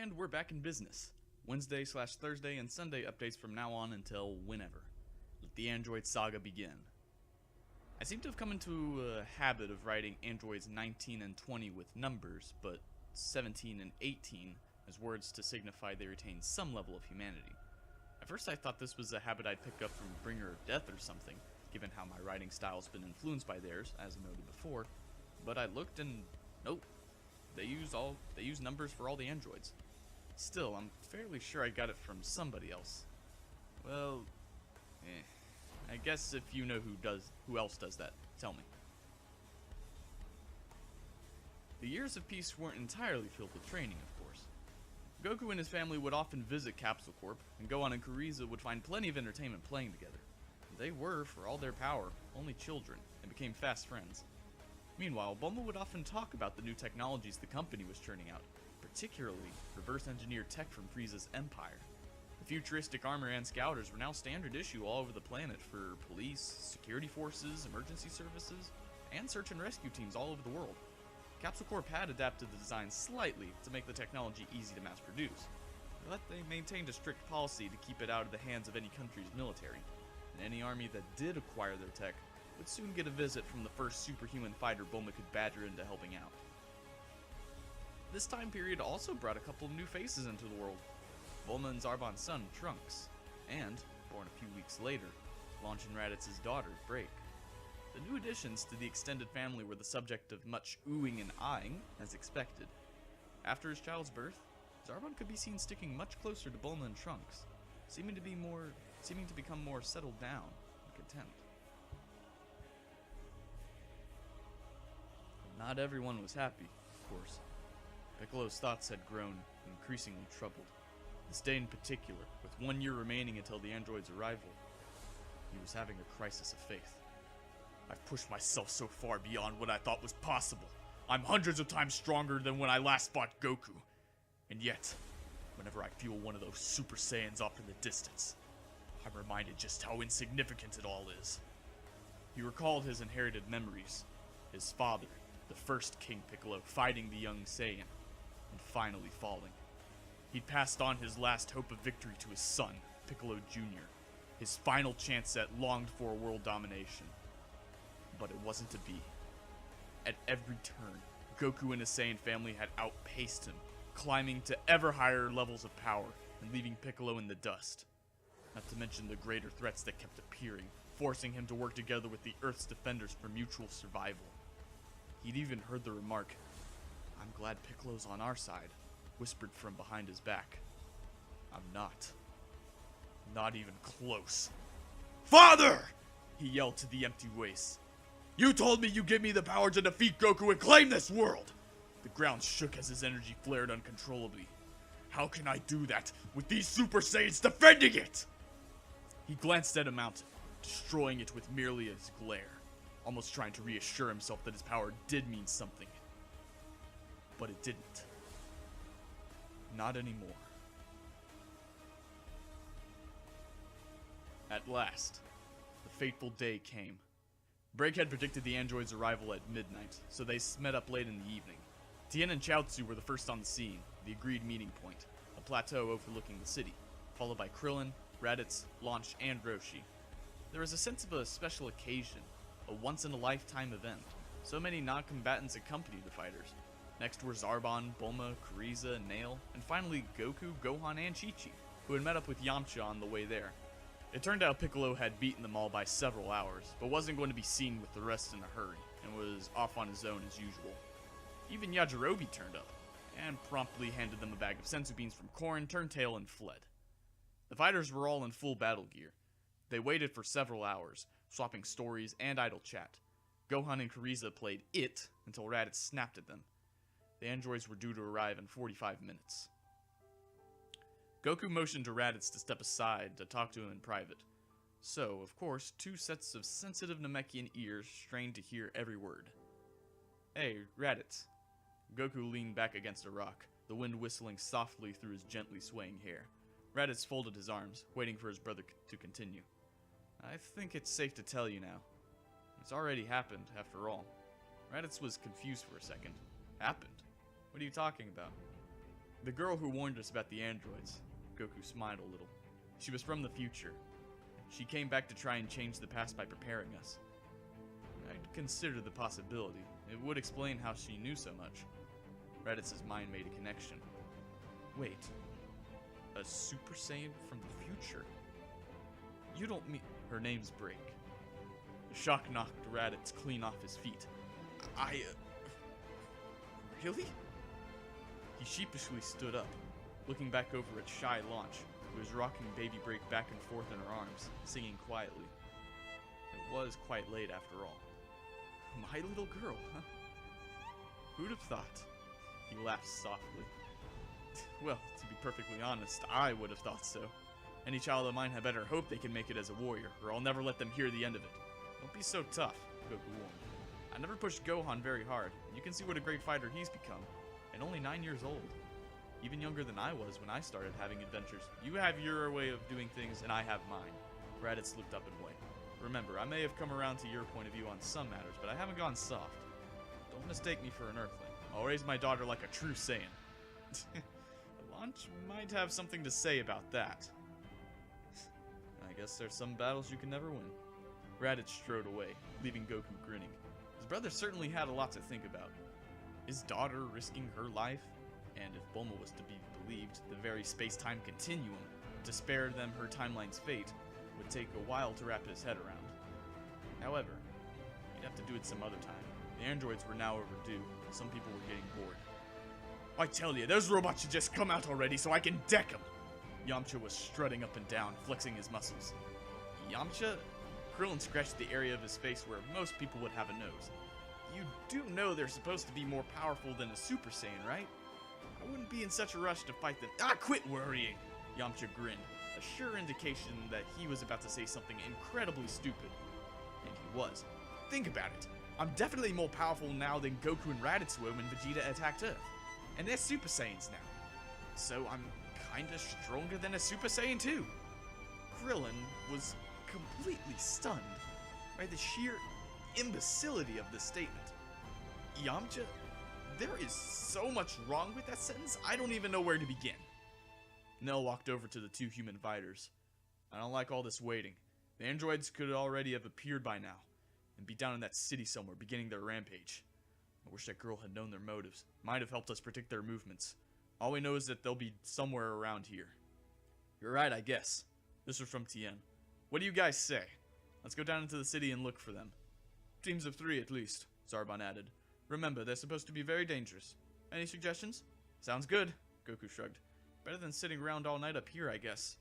And we're back in business. Wednesday/Thursday and Sunday updates from now on until whenever. Let the Android saga begin. I seem to have come into a habit of writing androids 19 and 20 with numbers, but 17 and 18 as words to signify they retain some level of humanity. At first I thought this was a habit I'd picked up from Bringer of Death or something, given how my writing style's been influenced by theirs, as noted before, but I looked and nope. They use numbers for all the androids. Still, I'm fairly sure I got it from somebody else. Well, I guess if you know who else does that, tell me. The years of peace weren't entirely filled with training, of course. Goku and his family would often visit Capsule Corp, and Gohan and Frieza would find plenty of entertainment playing together. They were, for all their power, only children, and became fast friends. Meanwhile, Bulma would often talk about the new technologies the company was churning out, particularly reverse-engineered tech from Frieza's empire. The futuristic armor and scouters were now standard issue all over the planet for police, security forces, emergency services, and search and rescue teams all over the world. Capsule Corp had adapted the design slightly to make the technology easy to mass produce, but they maintained a strict policy to keep it out of the hands of any country's military, and any army that did acquire their tech would soon get a visit from the first superhuman fighter Bulma could badger into helping out. This time period also brought a couple of new faces into the world. Bulma and Zarbon's son, Trunks, and, born a few weeks later, Launch and Raditz's daughter, Break. The new additions to the extended family were the subject of much oohing and eyeing, as expected. After his child's birth, Zarbon could be seen sticking much closer to Bulma and Trunks, seeming to become more settled down and content. Not everyone was happy, of course. Piccolo's thoughts had grown increasingly troubled. This day in particular, with 1 year remaining until the android's arrival, he was having a crisis of faith. I've pushed myself so far beyond what I thought was possible. I'm hundreds of times stronger than when I last fought Goku. And yet, whenever I feel one of those Super Saiyans off in the distance, I'm reminded just how insignificant it all is. He recalled his inherited memories, his father, the first King Piccolo, fighting the young Saiyan, and finally falling. He'd passed on his last hope of victory to his son, Piccolo Jr., his final chance at longed-for world domination. But it wasn't to be. At every turn, Goku and his Saiyan family had outpaced him, climbing to ever higher levels of power, and leaving Piccolo in the dust. Not to mention the greater threats that kept appearing, forcing him to work together with the Earth's defenders for mutual survival. He'd even heard the remark, "I'm glad Piccolo's on our side," whispered from behind his back. I'm not. Not even close. "Father!" he yelled to the empty waste. "You told me you'd give me the power to defeat Goku and claim this world!" The ground shook as his energy flared uncontrollably. "How can I do that with these Super Saiyans defending it?" He glanced at a mountain, destroying it with merely his glare, almost trying to reassure himself that his power did mean something. But it didn't. Not anymore. At last, the fateful day came. Break had predicted the android's arrival at midnight, so they met up late in the evening. Tien and Chaozu were the first on the scene, the agreed meeting point, a plateau overlooking the city, followed by Krillin, Raditz, Launch, and Roshi. There was a sense of a special occasion, a once-in-a-lifetime event. So many non-combatants accompanied the fighters. Next were Zarbon, Bulma, Frieza, Nail, and finally Goku, Gohan, and Chi-Chi, who had met up with Yamcha on the way there. It turned out Piccolo had beaten them all by several hours, but wasn't going to be seen with the rest in a hurry, and was off on his own as usual. Even Yajirobe turned up, and promptly handed them a bag of senzu beans from Corrin, turned tail, and fled. The fighters were all in full battle gear. They waited for several hours, swapping stories and idle chat. Gohan and Frieza played it until Raditz snapped at them. The androids were due to arrive in 45 minutes. Goku motioned to Raditz to step aside to talk to him in private. So, of course, two sets of sensitive Namekian ears strained to hear every word. "Hey, Raditz." Goku leaned back against a rock, the wind whistling softly through his gently swaying hair. Raditz folded his arms, waiting for his brother to continue. "I think it's safe to tell you now. It's already happened, after all." Raditz was confused for a second. "Happened? What are you talking about?" The girl who warned us about the androids. Goku smiled a little. She was from the future. She came back to try and change the past by preparing us. I'd consider the possibility. It would explain how she knew so much. Raditz's mind made a connection. Wait. A Super Saiyan from the future? You don't mean... Her name's Break. The shock knocked Raditz clean off his feet. Really? He sheepishly stood up, looking back over at Shy Launch, who was rocking Baby Break back and forth in her arms, singing quietly. It was quite late after all. My little girl, huh? Who'd have thought? He laughed softly. Well, to be perfectly honest, I would have thought so. Any child of mine had better hope they can make it as a warrior, or I'll never let them hear the end of it. Don't be so tough, Goku warned. I never pushed Gohan very hard. You can see what a great fighter he's become. And only 9 years old. Even younger than I was when I started having adventures. You have your way of doing things, and I have mine. Raditz looked up and winked. Remember, I may have come around to your point of view on some matters, but I haven't gone soft. Don't mistake me for an Earthling. I'll raise my daughter like a true Saiyan. Launch might have something to say about that. I guess there's some battles you can never win. Raditz strode away, leaving Goku grinning. His brother certainly had a lot to think about. His daughter risking her life, and if Bulma was to be believed, the very space-time continuum, to spare them her timeline's fate, would take a while to wrap his head around. However, he'd have to do it some other time. The androids were now overdue, and some people were getting bored. I tell you, those robots should just come out already so I can deck them! Yamcha was strutting up and down, flexing his muscles. Yamcha? Krillin scratched the area of his face where most people would have a nose. You do know they're supposed to be more powerful than a Super Saiyan, right? I wouldn't be in such a rush to fight them. Quit worrying! Yamcha grinned, a sure indication that he was about to say something incredibly stupid. And he was. Think about it. I'm definitely more powerful now than Goku and Raditz were when Vegeta attacked Earth. And they're Super Saiyans now. So I'm kinda stronger than a Super Saiyan too. Krillin was completely stunned by the sheer imbecility of this statement. Yamcha, there is so much wrong with that sentence, I don't even know where to begin. Nell walked over to the two human fighters. I don't like all this waiting. The androids could already have appeared by now, and be down in that city somewhere beginning their rampage. I wish that girl had known their motives. Might have helped us predict their movements. All we know is that they'll be somewhere around here. You're right, I guess. This was from Tien. What do you guys say? Let's go down into the city and look for them. Teams of 3 at least, Zarbon added. Remember, they're supposed to be very dangerous. Any suggestions? Sounds good, Goku shrugged. Better than sitting around all night up here, I guess.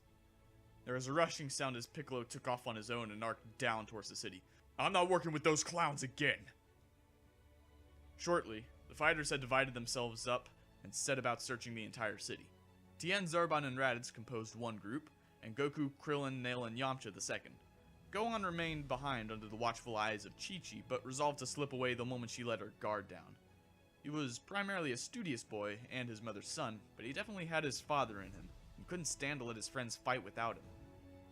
There was a rushing sound as Piccolo took off on his own and arced down towards the city. I'm not working with those clowns again. Shortly, the fighters had divided themselves up and set about searching the entire city. Tien, Zarbon, and Raditz composed one group, and Goku, Krillin, Nail, and Yamcha the second. Gohan remained behind under the watchful eyes of Chi-Chi, but resolved to slip away the moment she let her guard down. He was primarily a studious boy and his mother's son, but he definitely had his father in him, and couldn't stand to let his friends fight without him.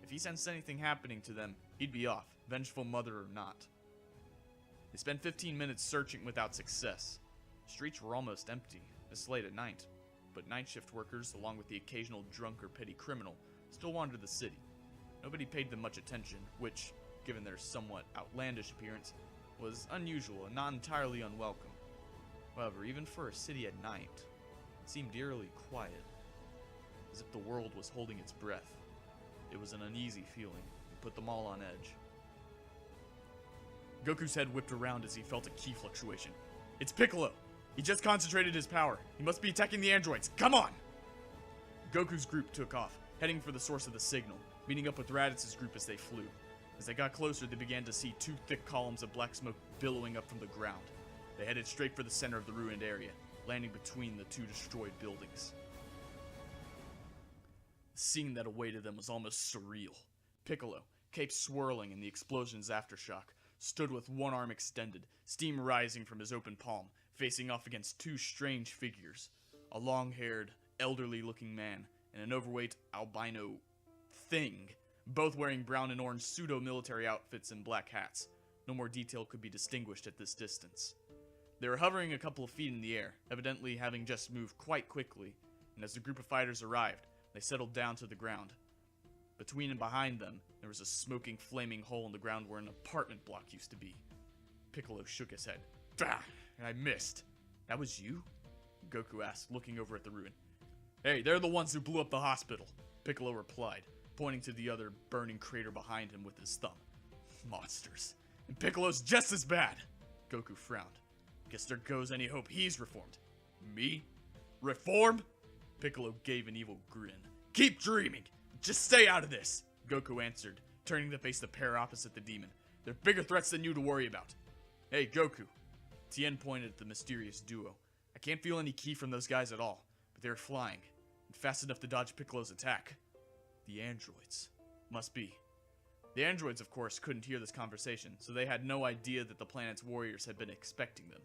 If he sensed anything happening to them, he'd be off, vengeful mother or not. They spent 15 minutes searching without success. The streets were almost empty, this late at night, but night shift workers, along with the occasional drunk or petty criminal, still wandered the city. Nobody paid them much attention, which, given their somewhat outlandish appearance, was unusual and not entirely unwelcome. However, even for a city at night, it seemed eerily quiet, as if the world was holding its breath. It was an uneasy feeling, and put them all on edge. Goku's head whipped around as he felt a key fluctuation. It's Piccolo! He just concentrated his power. He must be attacking the androids. Come on! Goku's group took off, heading for the source of the signal, meeting up with Raditz's group as they flew. As they got closer, they began to see 2 thick columns of black smoke billowing up from the ground. They headed straight for the center of the ruined area, landing between the 2 destroyed buildings. The scene that awaited them was almost surreal. Piccolo, cape swirling in the explosion's aftershock, stood with one arm extended, steam rising from his open palm, facing off against 2 strange figures. A long-haired, elderly-looking man and an overweight albino thing, both wearing brown and orange pseudo-military outfits and black hats. No more detail could be distinguished at this distance. They were hovering a couple of feet in the air, evidently having just moved quite quickly, and as the group of fighters arrived, they settled down to the ground. Between and behind them, there was a smoking, flaming hole in the ground where an apartment block used to be. Piccolo shook his head. Bah! I missed. That was you? Goku asked, looking over at the ruin. Hey, they're the ones who blew up the hospital, Piccolo replied, pointing to the other burning crater behind him with his thumb. Monsters. And Piccolo's just as bad. Goku frowned. Guess there goes any hope he's reformed. Me? Reform? Piccolo gave an evil grin. Keep dreaming. Just stay out of this, Goku answered, turning to face the pair opposite the demon. They're bigger threats than you to worry about. Hey, Goku. Tien pointed at the mysterious duo. I can't feel any ki from those guys at all, but they're flying, and fast enough to dodge Piccolo's attack. The androids. Must be. The androids, of course, couldn't hear this conversation, so they had no idea that the planet's warriors had been expecting them.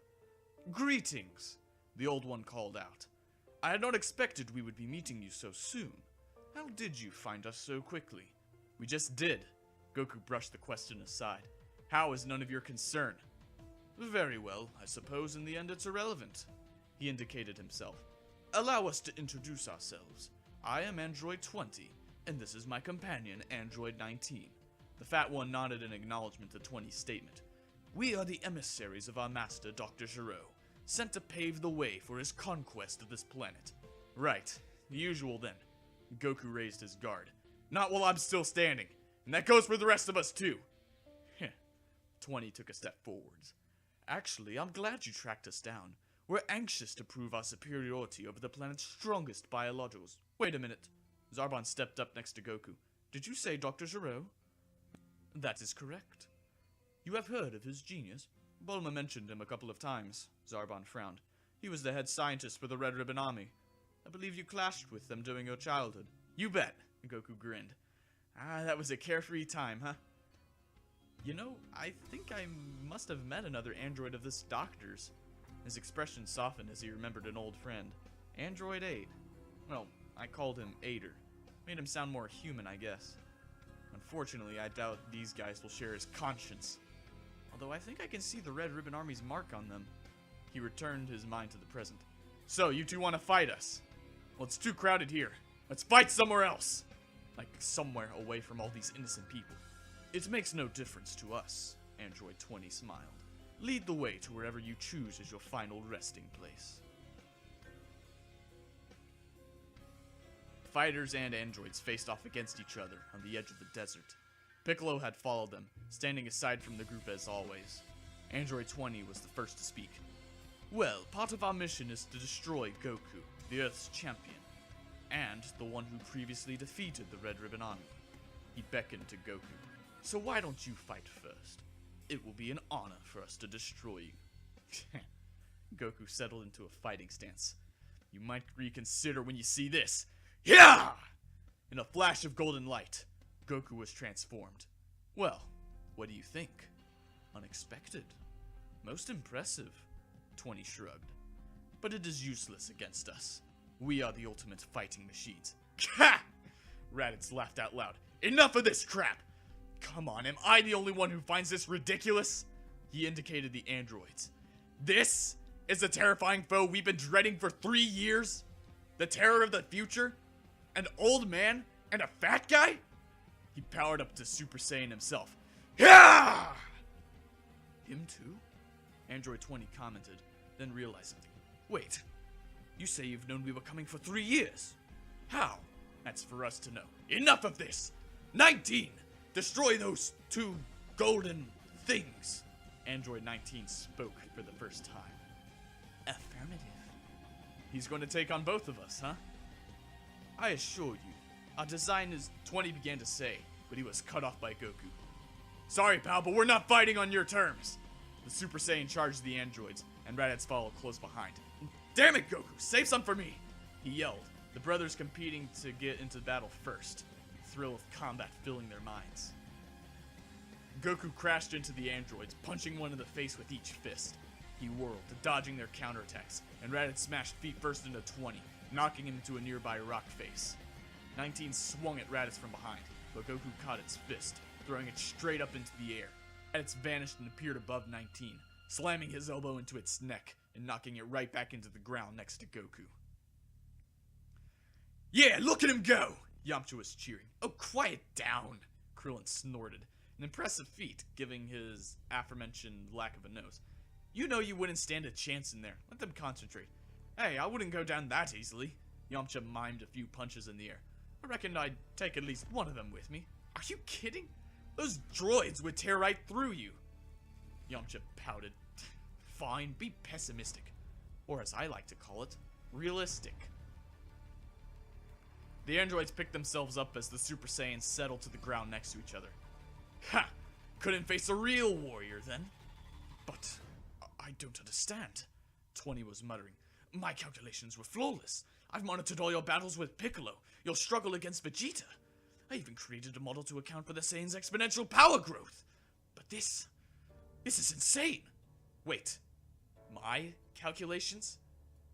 Greetings, the old one called out. I had not expected we would be meeting you so soon. How did you find us so quickly? We just did. Goku brushed the question aside. How is none of your concern? Very well, I suppose in the end it's irrelevant. He indicated himself. Allow us to introduce ourselves. I am Android 20, and this is my companion, Android 19. The fat one nodded in acknowledgement to 20's statement. We are the emissaries of our master, Dr. Gero, sent to pave the way for his conquest of this planet. Right, the usual then. Goku raised his guard. Not while I'm still standing, and that goes for the rest of us too. 20 took a step forwards. Actually, I'm glad you tracked us down. We're anxious to prove our superiority over the planet's strongest biologicals. Wait a minute. Zarbon stepped up next to Goku. Did you say Dr. Gero? That is correct. You have heard of his genius? Bulma mentioned him a couple of times. Zarbon frowned. He was the head scientist for the Red Ribbon Army. I believe you clashed with them during your childhood. You bet, Goku grinned. That was a carefree time, huh? You know, I think I must have met another android of this doctor's. His expression softened as he remembered an old friend. Android 8. Well, I called him Aider. Made him sound more human, I guess. Unfortunately, I doubt these guys will share his conscience. Although I think I can see the Red Ribbon Army's mark on them. He returned his mind to the present. So, you two want to fight us? Well, it's too crowded here. Let's fight somewhere else. Like, somewhere away from all these innocent people. It makes no difference to us, Android 20 smiled. Lead the way to wherever you choose as your final resting place. Fighters and androids faced off against each other on the edge of the desert. Piccolo had followed them, standing aside from the group as always. Android 20 was the first to speak. Well, part of our mission is to destroy Goku, the Earth's champion, and the one who previously defeated the Red Ribbon Army. He beckoned to Goku. So why don't you fight first? It will be an honor for us to destroy you. Goku settled into a fighting stance. You might reconsider when you see this. Yeah! In a flash of golden light, Goku was transformed. Well, what do you think? Unexpected. Most impressive, 20 shrugged. But it is useless against us. We are the ultimate fighting machines. Ha! Raditz laughed out loud. Enough of this crap! Come on, am I the only one who finds this ridiculous? He indicated the androids. This is the terrifying foe we've been dreading for 3 years? The terror of the future? An old man and a fat guy? He powered up to Super Saiyan himself. Yeah! Him too? Android 20 commented, then realized something. Wait, you say you've known we were coming for 3 years? How? That's for us to know. Enough of this! 19! Destroy those 2 golden things! Android 19 spoke for the first time. Affirmative. He's going to take on both of us, huh? I assure you, our design is 20 began to say, but he was cut off by Goku. Sorry, pal, but we're not fighting on your terms. The Super Saiyan charged the androids, and Raditz followed close behind. Damn it, Goku, save some for me! He yelled, the brothers competing to get into battle first, the thrill of combat filling their minds. Goku crashed into the androids, punching one in the face with each fist. He whirled, dodging their counterattacks, and Raditz smashed feet first into 20, knocking him into a nearby rock face. 19 swung at Raditz from behind, but Goku caught its fist, throwing it straight up into the air. Raditz vanished and appeared above 19, slamming his elbow into its neck and knocking it right back into the ground next to Goku. Yeah, look at him go! Yamcha was cheering. Oh, quiet down, Krillin snorted. An impressive feat, given his aforementioned lack of a nose. You know you wouldn't stand a chance in there. Let them concentrate. Hey, I wouldn't go down that easily. Yamcha mimed a few punches in the air. I reckon I'd take at least one of them with me. Are you kidding? Those droids would tear right through you. Yamcha pouted. Fine, be pessimistic. Or as I like to call it, realistic. The androids picked themselves up as the Super Saiyans settled to the ground next to each other. Ha! Couldn't face a real warrior then? But I don't understand, 20 was muttering. My calculations were flawless. I've monitored all your battles with Piccolo, your struggle against Vegeta. I even created a model to account for the Saiyan's exponential power growth. But this is insane. Wait, my calculations?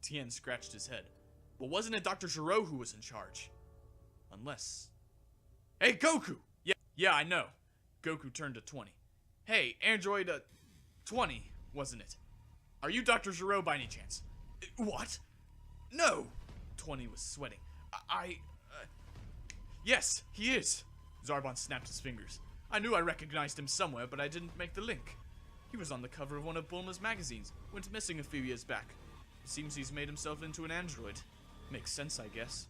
Tien scratched his head. Well, wasn't it Dr. Gero who was in charge? Unless... Hey, Goku! Yeah, I know. Goku turned to 20. Hey, Android, 20, wasn't it? Are you Dr. Gero by any chance? What? No! 20 was sweating. Yes, he is. Zarbon snapped his fingers. I knew I recognized him somewhere, but I didn't make the link. He was on the cover of one of Bulma's magazines. Went missing a few years back. It seems he's made himself into an android. Makes sense, I guess.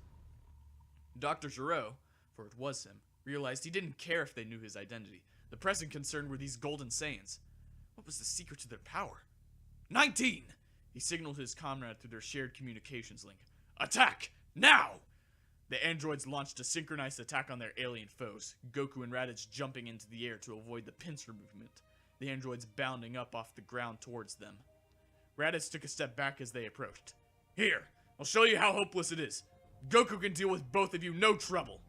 Dr. Gero, for it was him, realized he didn't care if they knew his identity. The present concern were these golden Saiyans. What was the secret to their power? 19! He signaled his comrade through their shared communications link. Attack! Now! The androids launched a synchronized attack on their alien foes, Goku and Raditz jumping into the air to avoid the pincer movement, the androids bounding up off the ground towards them. Raditz took a step back as they approached. Here, I'll show you how hopeless it is. Goku can deal with both of you, no trouble.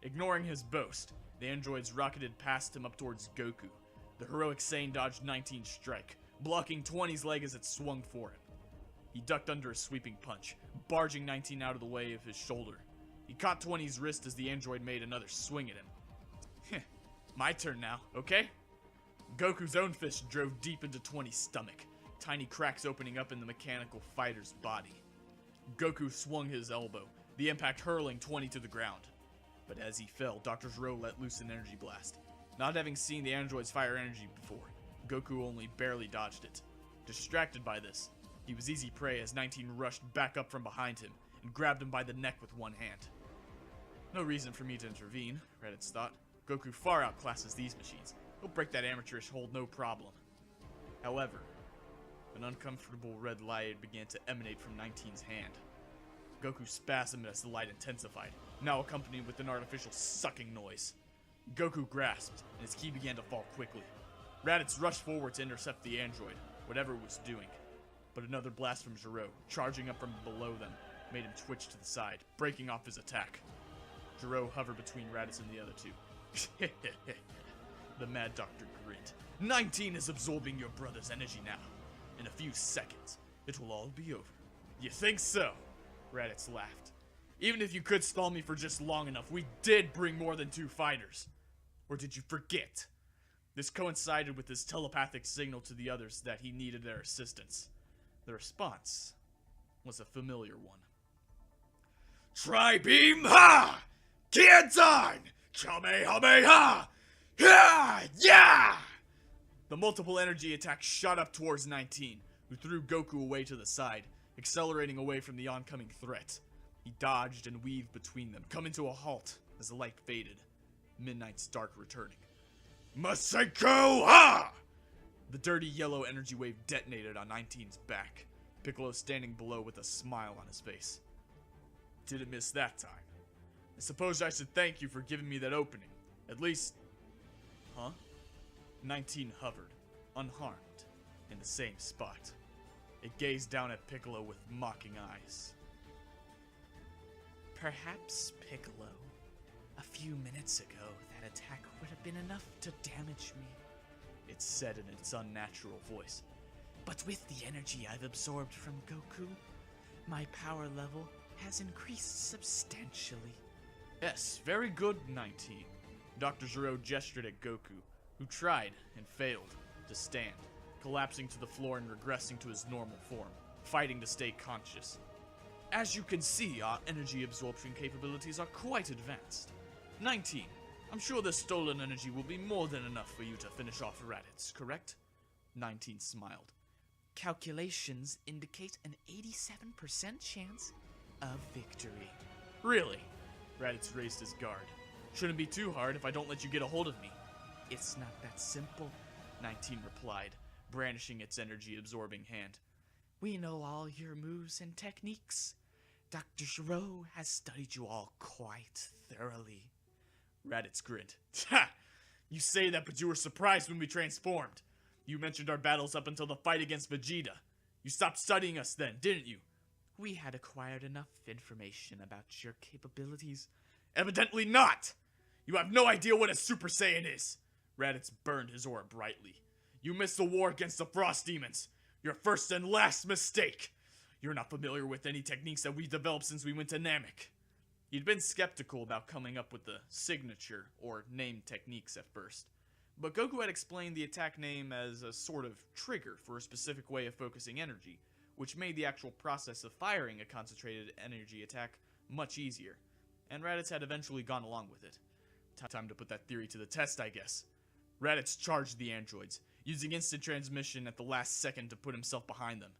Ignoring his boast, the androids rocketed past him up towards Goku. The heroic Saiyan dodged 19's strike, blocking 20's leg as it swung for him. He ducked under a sweeping punch, barging 19 out of the way of his shoulder. He caught 20's wrist as the android made another swing at him. My turn now, okay? Goku's own fist drove deep into 20's stomach, tiny cracks opening up in the mechanical fighter's body. Goku swung his elbow, the impact hurling 20 to the ground. But as he fell, Dr. Gero let loose an energy blast. Not having seen the androids fire energy before, Goku only barely dodged it. Distracted by this, he was easy prey as 19 rushed back up from behind him and grabbed him by the neck with one hand. No reason for me to intervene, Raditz thought. Goku far outclasses these machines. He'll break that amateurish hold no problem. However, an uncomfortable red light began to emanate from 19's hand. Goku spasmed as the light intensified, now accompanied with an artificial sucking noise. Goku grasped, and his ki began to fall quickly. Raditz rushed forward to intercept the android, whatever it was doing. But another blast from Gero, charging up from below them, made him twitch to the side, breaking off his attack. Gero hovered between Raditz and the other two. The Mad Doctor grinned. 19 is absorbing your brother's energy now. In a few seconds, it will all be over. You think so? Raditz laughed. Even if you could stall me for just long enough, we did bring more than 2 fighters. Or did you forget? This coincided with his telepathic signal to the others that he needed their assistance. The response was a familiar one. Tri-beam ha! Kianzan! Kamehameha! Ha! Yeah! The multiple energy attacks shot up towards 19, who threw Goku away to the side, accelerating away from the oncoming threat. He dodged and weaved between them, coming to a halt as the light faded, Midnight's dark returning. Maseko ha! The dirty yellow energy wave detonated on 19's back, Piccolo standing below with a smile on his face. Didn't miss that time. I suppose I should thank you for giving me that opening. At least... Huh? 19 hovered, unharmed, in the same spot. It gazed down at Piccolo with mocking eyes. Perhaps, Piccolo, a few minutes ago that attack would have been enough to damage me, it said in its unnatural voice. But with the energy I've absorbed from Goku, my power level has increased substantially. Yes, very good, 19. Dr. Gero gestured at Goku, who tried and failed to stand, collapsing to the floor and regressing to his normal form, fighting to stay conscious. As you can see, our energy absorption capabilities are quite advanced. 19. I'm sure the stolen energy will be more than enough for you to finish off Raditz, correct? 19 smiled. Calculations indicate an 87% chance of victory. Really? Raditz raised his guard. Shouldn't be too hard if I don't let you get a hold of me. It's not that simple, 19 replied, brandishing its energy-absorbing hand. We know all your moves and techniques. Dr. Gero has studied you all quite thoroughly. Raditz grinned. Ha! You say that, but you were surprised when we transformed. You mentioned our battles up until the fight against Vegeta. You stopped studying us then, didn't you? We had acquired enough information about your capabilities. Evidently not! You have no idea what a Super Saiyan is! Raditz burned his aura brightly. You missed the war against the Frost Demons. Your first and last mistake. You're not familiar with any techniques that we've developed since we went to Namek. He'd been skeptical about coming up with the signature or name techniques at first, but Goku had explained the attack name as a sort of trigger for a specific way of focusing energy, which made the actual process of firing a concentrated energy attack much easier, and Raditz had eventually gone along with it. Time to put that theory to the test, I guess. Raditz charged the androids, using instant transmission at the last second to put himself behind them.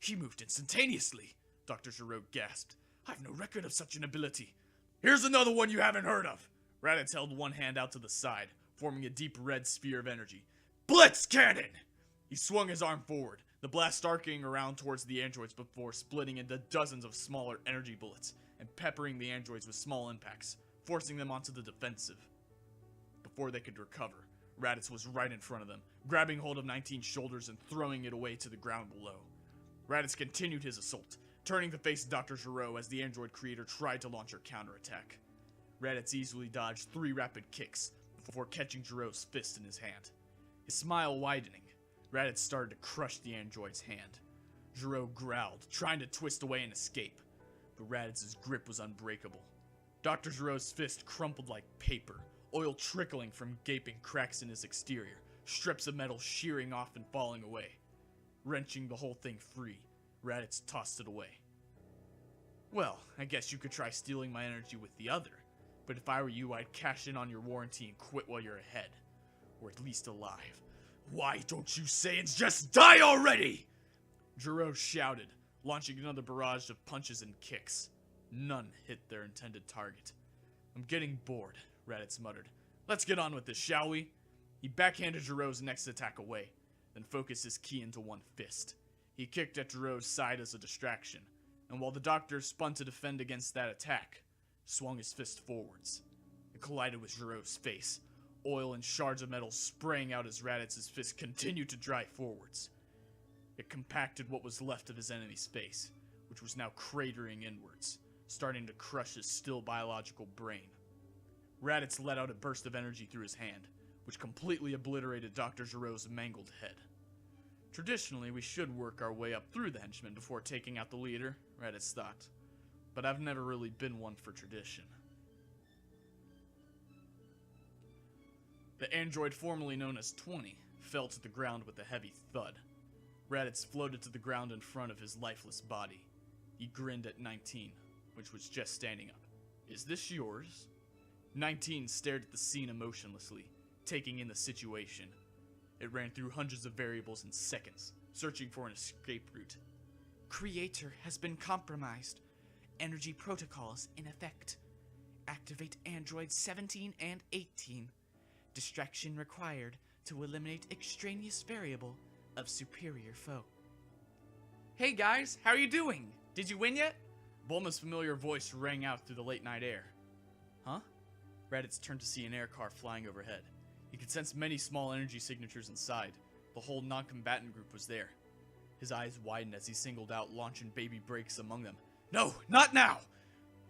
He moved instantaneously, Dr. Gero gasped. I've no record of such an ability. Here's another one you haven't heard of. Raditz held one hand out to the side, forming a deep red sphere of energy. Blitz Cannon! He swung his arm forward, the blast arcing around towards the androids before splitting into dozens of smaller energy bullets and peppering the androids with small impacts, forcing them onto the defensive. Before they could recover, Raditz was right in front of them, grabbing hold of 19's shoulders and throwing it away to the ground below. Raditz continued his assault, turning to face Dr. Gero as the android creator tried to launch her counterattack. Raditz easily dodged 3 rapid kicks before catching Gero's fist in his hand. His smile widening, Raditz started to crush the android's hand. Gero growled, trying to twist away and escape, but Raditz's grip was unbreakable. Dr. Gero's fist crumpled like paper, oil trickling from gaping cracks in his exterior, strips of metal shearing off and falling away. Wrenching the whole thing free, Raditz tossed it away. Well, I guess you could try stealing my energy with the other, but if I were you, I'd cash in on your warranty and quit while you're ahead. Or at least alive. Why don't you Saiyans just die already? Gero shouted, launching another barrage of punches and kicks. None hit their intended target. I'm getting bored, Raditz muttered. Let's get on with this, shall we? He backhanded Gero's next attack away, then focused his ki into one fist. He kicked at Gero's side as a distraction, and while the doctor spun to defend against that attack, swung his fist forwards. It collided with Gero's face, oil and shards of metal spraying out as Raditz's fist continued to drive forwards. It compacted what was left of his enemy's face, which was now cratering inwards, starting to crush his still biological brain. Raditz let out a burst of energy through his hand, which completely obliterated Dr. Gero's mangled head. Traditionally, we should work our way up through the henchmen before taking out the leader, Raditz thought, but I've never really been one for tradition. The android formerly known as 20 fell to the ground with a heavy thud. Raditz floated to the ground in front of his lifeless body. He grinned at 19, which was just standing up. Is this yours? 19 stared at the scene emotionlessly, taking in the situation. It ran through hundreds of variables in seconds, searching for an escape route. Creator has been compromised. Energy protocols in effect. Activate androids 17 and 18. Distraction required to eliminate extraneous variable of superior foe. Hey guys, how are you doing? Did you win yet? Bulma's familiar voice rang out through the late night air. Huh? Raditz turned to see an air car flying overhead. He could sense many small energy signatures inside. The whole non-combatant group was there. His eyes widened as he singled out launching baby brakes among them. No, not now!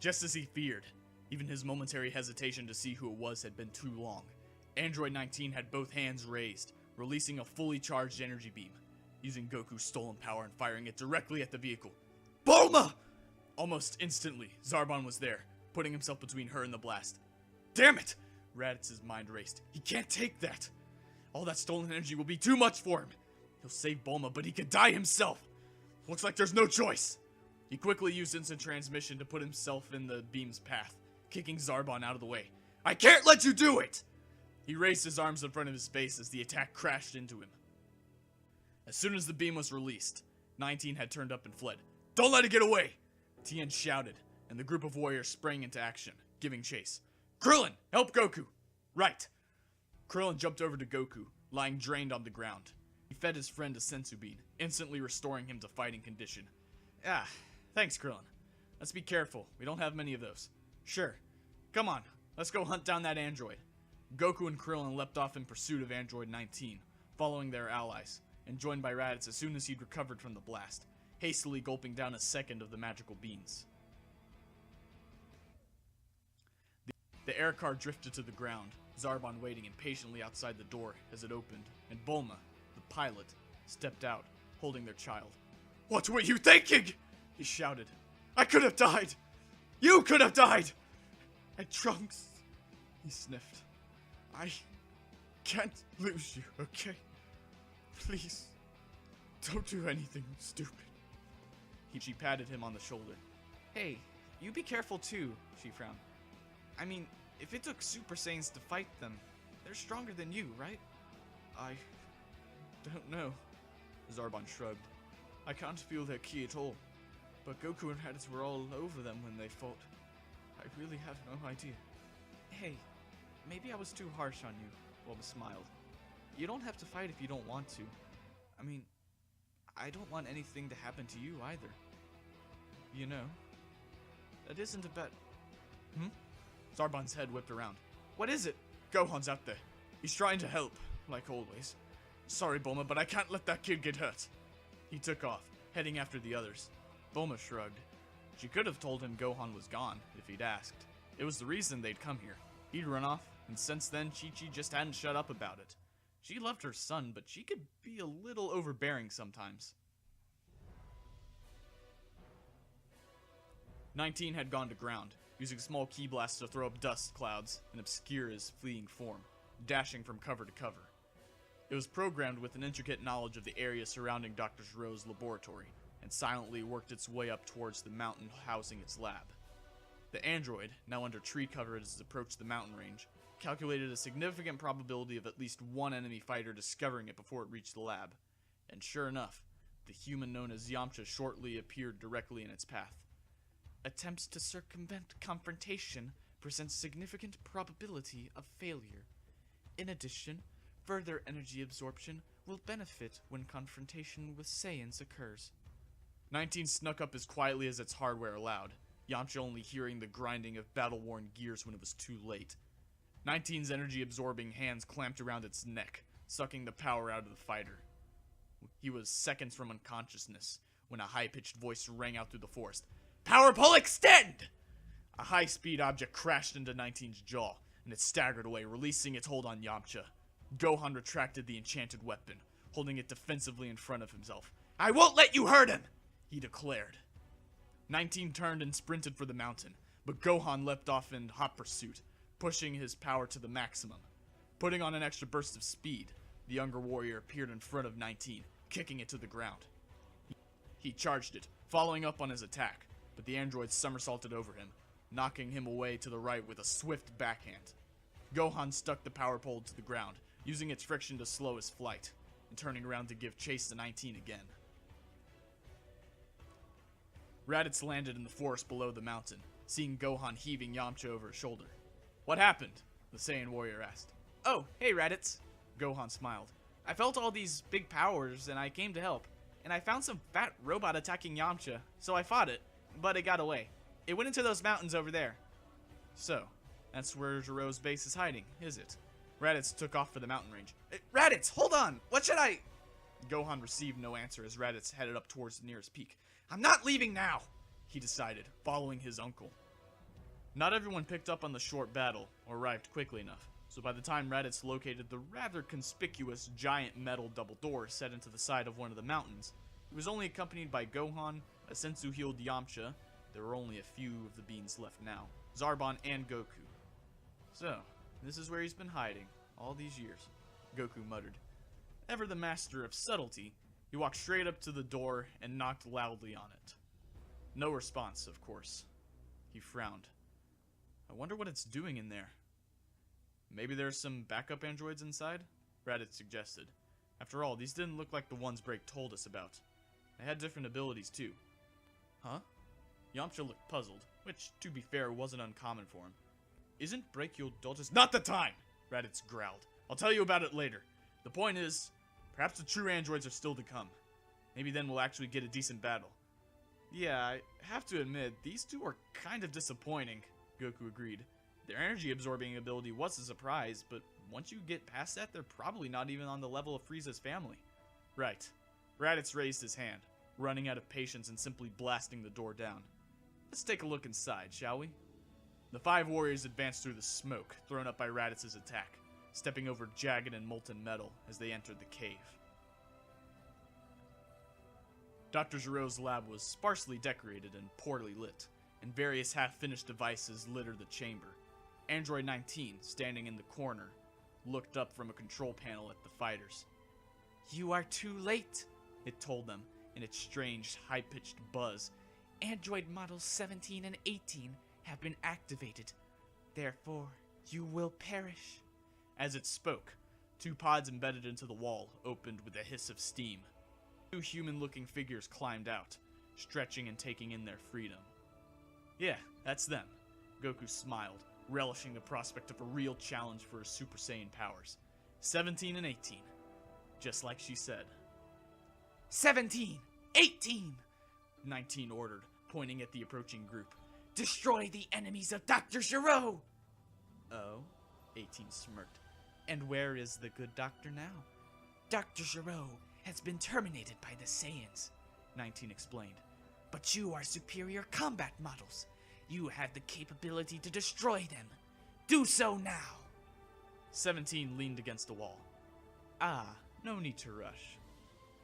Just as he feared. Even his momentary hesitation to see who it was had been too long. Android 19 had both hands raised, releasing a fully charged energy beam, using Goku's stolen power and firing it directly at the vehicle. Bulma! Almost instantly, Zarbon was there, putting himself between her and the blast. Damn it! Raditz's mind raced. He can't take that. All that stolen energy will be too much for him. He'll save Bulma, but he could die himself. Looks like there's no choice. He quickly used instant transmission to put himself in the beam's path, kicking Zarbon out of the way. I can't let you do it! He raised his arms in front of his face as the attack crashed into him. As soon as the beam was released, 19 had turned up and fled. Don't let it get away! Tien shouted, and the group of warriors sprang into action, giving chase. Krillin, help Goku! Right! Krillin jumped over to Goku, lying drained on the ground. He fed his friend a sensu bean, instantly restoring him to fighting condition. Ah, thanks Krillin. Let's be careful, we don't have many of those. Sure. Come on, let's go hunt down that android. Goku and Krillin leapt off in pursuit of Android 19, following their allies, and joined by Raditz as soon as he'd recovered from the blast, hastily gulping down a second of the magical beans. The air car drifted to the ground, Zarbon waiting impatiently outside the door as it opened, and Bulma, the pilot, stepped out, holding their child. What were you thinking? He shouted. I could have died! You could have died! And Trunks, he sniffed. I can't lose you, okay? Please, don't do anything stupid. She patted him on the shoulder. Hey, you be careful too, she frowned. I mean, if it took Super Saiyans to fight them, they're stronger than you, right? I don't know. Zarbon shrugged. I can't feel their ki at all. But Goku and Raditz were all over them when they fought. I really have no idea. Hey, maybe I was too harsh on you, Bulma smiled. You don't have to fight if you don't want to. I mean, I don't want anything to happen to you either. You know, that isn't a bet. Zarbon's head whipped around. What is it? Gohan's out there. He's trying to help, like always. Sorry, Bulma, but I can't let that kid get hurt. He took off, heading after the others. Bulma shrugged. She could have told him Gohan was gone, if he'd asked. It was the reason they'd come here. He'd run off, and since then, Chi-Chi just hadn't shut up about it. She loved her son, but she could be a little overbearing sometimes. 19 had gone to ground, using small ki blasts to throw up dust clouds and obscure his fleeing form, dashing from cover to cover. It was programmed with an intricate knowledge of the area surrounding Dr. Gero's laboratory, and silently worked its way up towards the mountain housing its lab. The android, now under tree cover as it approached the mountain range, calculated a significant probability of at least one enemy fighter discovering it before it reached the lab, and sure enough, the human known as Yamcha shortly appeared directly in its path. Attempts to circumvent confrontation present significant probability of failure. In addition, further energy absorption will benefit when confrontation with Saiyans occurs. 19 snuck up as quietly as its hardware allowed, Yamcha only hearing the grinding of battle-worn gears when it was too late. 19's energy-absorbing hands clamped around its neck, sucking the power out of the fighter. He was seconds from unconsciousness when a high-pitched voice rang out through the forest. Power pull extend! A high-speed object crashed into 19's jaw, and it staggered away, releasing its hold on Yamcha. Gohan retracted the enchanted weapon, holding it defensively in front of himself. I won't let you hurt him! He declared. 19 turned and sprinted for the mountain, but Gohan leapt off in hot pursuit, pushing his power to the maximum. Putting on an extra burst of speed, the younger warrior appeared in front of 19, kicking it to the ground. He charged it, following up on his attack, but the android somersaulted over him, knocking him away to the right with a swift backhand. Gohan stuck the power pole to the ground, using its friction to slow his flight, and turning around to give chase to 19 again. Raditz landed in the forest below the mountain, seeing Gohan heaving Yamcha over his shoulder. What happened? The Saiyan warrior asked. Oh, hey Raditz. Gohan smiled. I felt all these big powers and I came to help. And I found some fat robot attacking Yamcha, so I fought it, but it got away. It went into those mountains over there. So, that's where Gero's base is hiding, is it? Raditz took off for the mountain range. Raditz, hold on! What should I... Gohan received no answer as Raditz headed up towards the nearest peak. I'm not leaving now, he decided, following his uncle. Not everyone picked up on the short battle, or arrived quickly enough, so by the time Raditz located the rather conspicuous giant metal double door set into the side of one of the mountains, he was only accompanied by Gohan, a sensu-healed Yamcha, there were only a few of the beings left now, Zarbon and Goku. So, this is where he's been hiding, all these years, Goku muttered. Ever the master of subtlety, he walked straight up to the door and knocked loudly on it. No response, of course. He frowned. I wonder what it's doing in there. Maybe there's some backup androids inside? Raditz suggested. After all, these didn't look like the ones Break told us about. They had different abilities, too. Huh? Yamcha looked puzzled, which, to be fair, wasn't uncommon for him. Isn't Break your daughter's— Not the time! Raditz growled. I'll tell you about it later. The point is, perhaps the true androids are still to come. Maybe then we'll actually get a decent battle. Yeah, I have to admit, these two are kind of disappointing, Goku agreed. Their energy-absorbing ability was a surprise, but once you get past that, they're probably not even on the level of Frieza's family. Right. Raditz raised his hand, running out of patience and simply blasting the door down. Let's take a look inside, shall we? The 5 warriors advanced through the smoke, thrown up by Raditz's attack, stepping over jagged and molten metal as they entered the cave. Dr. Gero's lab was sparsely decorated and poorly lit, and various half-finished devices littered the chamber. Android 19, standing in the corner, looked up from a control panel at the fighters. You are too late, it told them in its strange, high-pitched buzz. Android models 17 and 18 have been activated. Therefore, you will perish. As it spoke, 2 pods embedded into the wall opened with a hiss of steam. 2 human-looking figures climbed out, stretching and taking in their freedom. Yeah, that's them. Goku smiled, relishing the prospect of a real challenge for his Super Saiyan powers. 17 and 18. Just like she said. 17! 18! 19 ordered, pointing at the approaching group. Destroy the enemies of Dr. Gero! Oh? 18 smirked. And where is the good doctor now? Dr. Gero has been terminated by the Saiyans, 19 explained. But you are superior combat models. You have the capability to destroy them. Do so now! 17 leaned against the wall. Ah, no need to rush.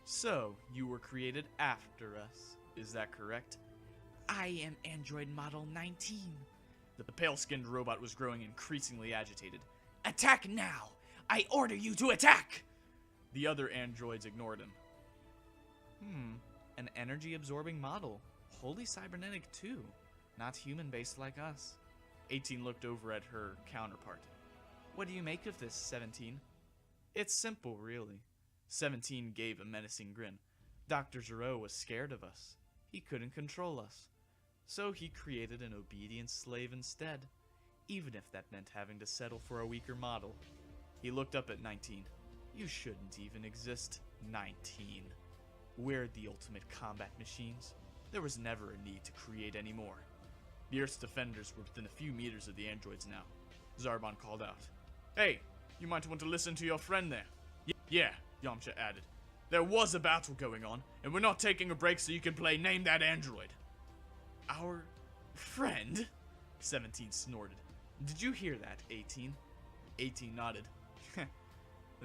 So, you were created after us, is that correct? I am android model 19. The pale-skinned robot was growing increasingly agitated. Attack now! I order you to attack! The other androids ignored him. An energy-absorbing model. Wholly cybernetic too. Not human-based like us. 18 looked over at her counterpart. What do you make of this, 17? It's simple, really. 17 gave a menacing grin. Dr. Gero was scared of us. He couldn't control us. So he created an obedient slave instead, even if that meant having to settle for a weaker model. He looked up at 19. You shouldn't even exist, 19. We're the ultimate combat machines. There was never a need to create any more. The Earth's defenders were within a few meters of the androids now. Zarbon called out. Hey, you might want to listen to your friend there. Yeah, Yamcha added. There was a battle going on, and we're not taking a break so you can play Name That Android. Our friend? 17 snorted. Did you hear that, 18? 18 nodded.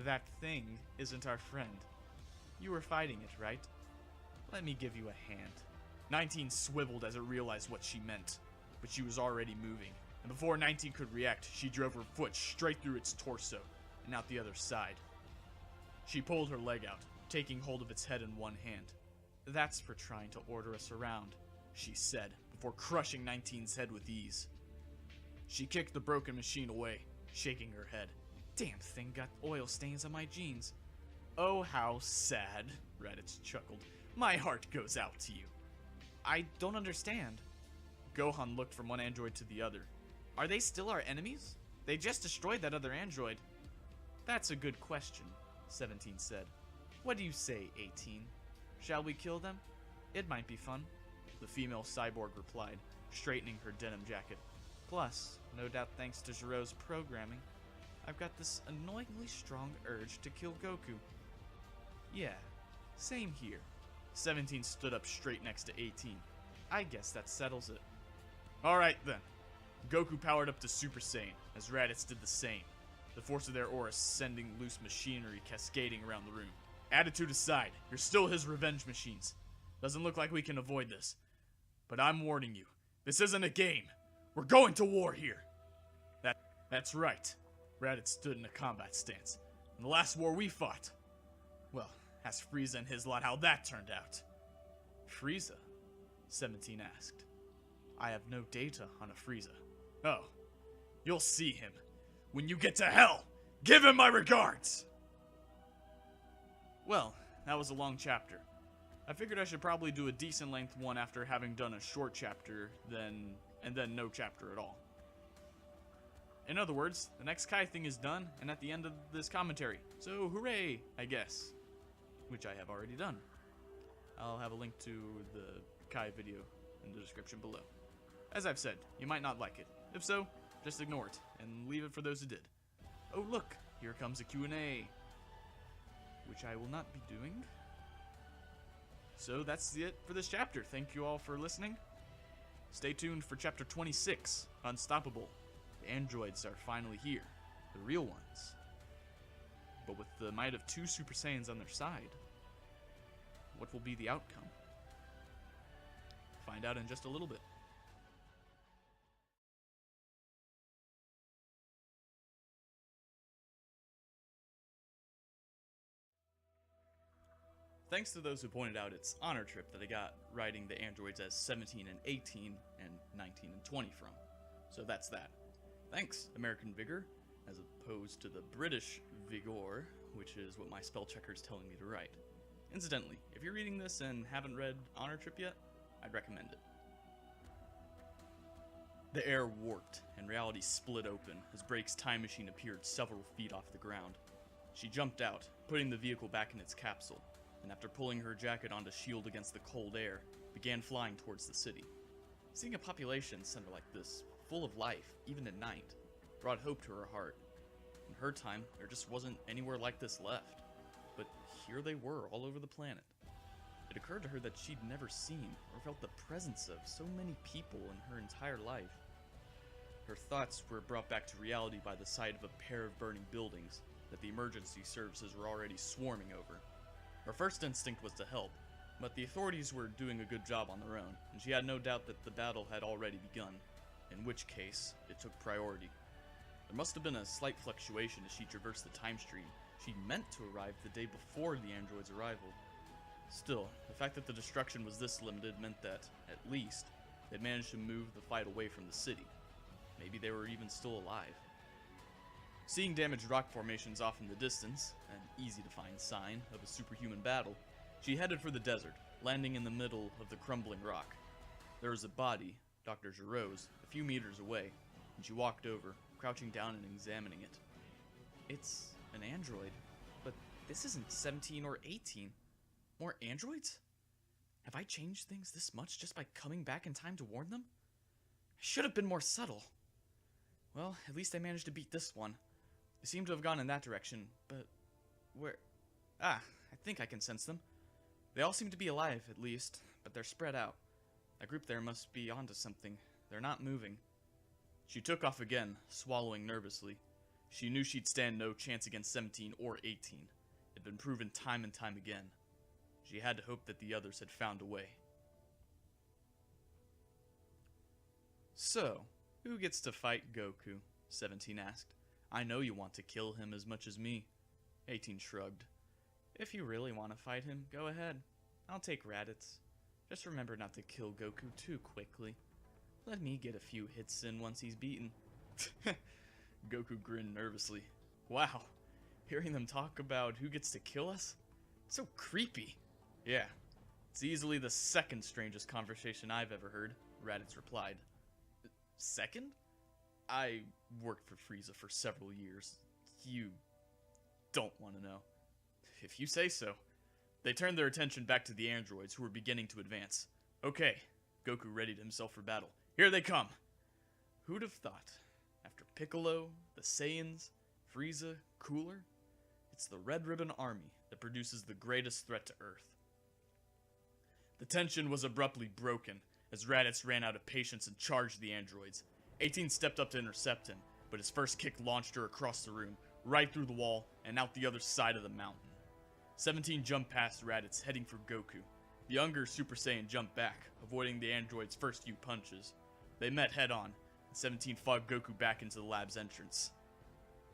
That thing isn't our friend. You were fighting it, right? Let me give you a hand. 19 swiveled as it realized what she meant, but she was already moving, and before 19 could react, she drove her foot straight through its torso and out the other side. She pulled her leg out, taking hold of its head in one hand. That's for trying to order us around, she said, before crushing 19's head with ease. She kicked the broken machine away, shaking her head. Damn thing got oil stains on my jeans. Oh, how sad, Raditz chuckled. My heart goes out to you. I don't understand. Gohan looked from one android to the other. Are they still our enemies? They just destroyed that other android. That's a good question, 17 said. What do you say, 18? Shall we kill them? It might be fun, the female cyborg replied, straightening her denim jacket. Plus, no doubt thanks to Gero's programming, I've got this annoyingly strong urge to kill Goku. Yeah, same here. 17 stood up straight next to 18. I guess that settles it. Alright then. Goku powered up to Super Saiyan, as Raditz did the same, the force of their auras sending loose machinery cascading around the room. Attitude aside, you're still his revenge machines. Doesn't look like we can avoid this. But I'm warning you, this isn't a game. We're going to war here. That's right. Raditz stood in a combat stance. In the last war we fought, well, ask Frieza and his lot how that turned out. Frieza? 17 asked. I have no data on a Frieza. Oh, you'll see him. When you get to hell, give him my regards! Well, that was a long chapter. I figured I should probably do a decent length one after having done a short chapter, and then no chapter at all. In other words, the next Kai thing is done, and at the end of this commentary. So hooray, I guess. Which I have already done. I'll have a link to the Kai video in the description below. As I've said, you might not like it. If so, just ignore it, and leave it for those who did. Oh look, here comes a Q&A. Which I will not be doing. So that's it for this chapter. Thank you all for listening. Stay tuned for chapter 26, Unstoppable. The androids are finally here, the real ones. But with the might of 2 Super Saiyans on their side, what will be the outcome? Find out in just a little bit. Thanks to those who pointed out its honor trip that I got writing the androids as 17 and 18 and 19 and 20 from. So that's that. Thanks, American Vigor, as opposed to the British Vigor, which is what my spell checker is telling me to write. Incidentally, if you're reading this and haven't read Honor Trip yet, I'd recommend it. The air warped, and reality split open as Brake's time machine appeared several feet off the ground. She jumped out, putting the vehicle back in its capsule, and after pulling her jacket on to shield against the cold air, began flying towards the city. Seeing a population center like this, full of life, even at night, brought hope to her heart. In her time, there just wasn't anywhere like this left. But here they were, all over the planet. It occurred to her that she'd never seen or felt the presence of so many people in her entire life. Her thoughts were brought back to reality by the sight of a pair of burning buildings that the emergency services were already swarming over. Her first instinct was to help, but the authorities were doing a good job on their own, and she had no doubt that the battle had already begun, in which case it took priority. There must have been a slight fluctuation as she traversed the time stream. She meant to arrive the day before the android's arrival. Still, the fact that the destruction was this limited meant that, at least, they'd managed to move the fight away from the city. Maybe they were even still alive. Seeing damaged rock formations off in the distance, an easy-to-find sign of a superhuman battle, she headed for the desert, landing in the middle of the crumbling rock. There was a body, Dr. Gero's, a few meters away, and she walked over, crouching down and examining it. It's an android, but this isn't 17 or 18. More androids? Have I changed things this much just by coming back in time to warn them? I should have been more subtle. Well, at least I managed to beat this one. They seem to have gone in that direction, but where? Ah, I think I can sense them. They all seem to be alive, at least, but they're spread out. That group there must be onto something. They're not moving. She took off again, swallowing nervously. She knew she'd stand no chance against 17 or 18. It'd been proven time and time again. She had to hope that the others had found a way. So, who gets to fight Goku? 17 asked. I know you want to kill him as much as me. 18 shrugged. If you really want to fight him, go ahead. I'll take Raditz. Just remember not to kill Goku too quickly. Let me get a few hits in once he's beaten. Goku grinned nervously. Wow, hearing them talk about who gets to kill us? It's so creepy. Yeah, it's easily the second strangest conversation I've ever heard, Raditz replied. Second? I worked for Frieza for several years. You don't want to know. If you say so. They turned their attention back to the androids, who were beginning to advance. Okay, Goku readied himself for battle. Here they come! Who'd have thought? After Piccolo, the Saiyans, Frieza, Cooler, it's the Red Ribbon Army that produces the greatest threat to Earth. The tension was abruptly broken as Raditz ran out of patience and charged the androids. 18 stepped up to intercept him, but his first kick launched her across the room, right through the wall, and out the other side of the mountain. 17 jumped past Raditz, heading for Goku. The younger Super Saiyan jumped back, avoiding the android's first few punches. They met head-on, and 17 fought Goku back into the lab's entrance.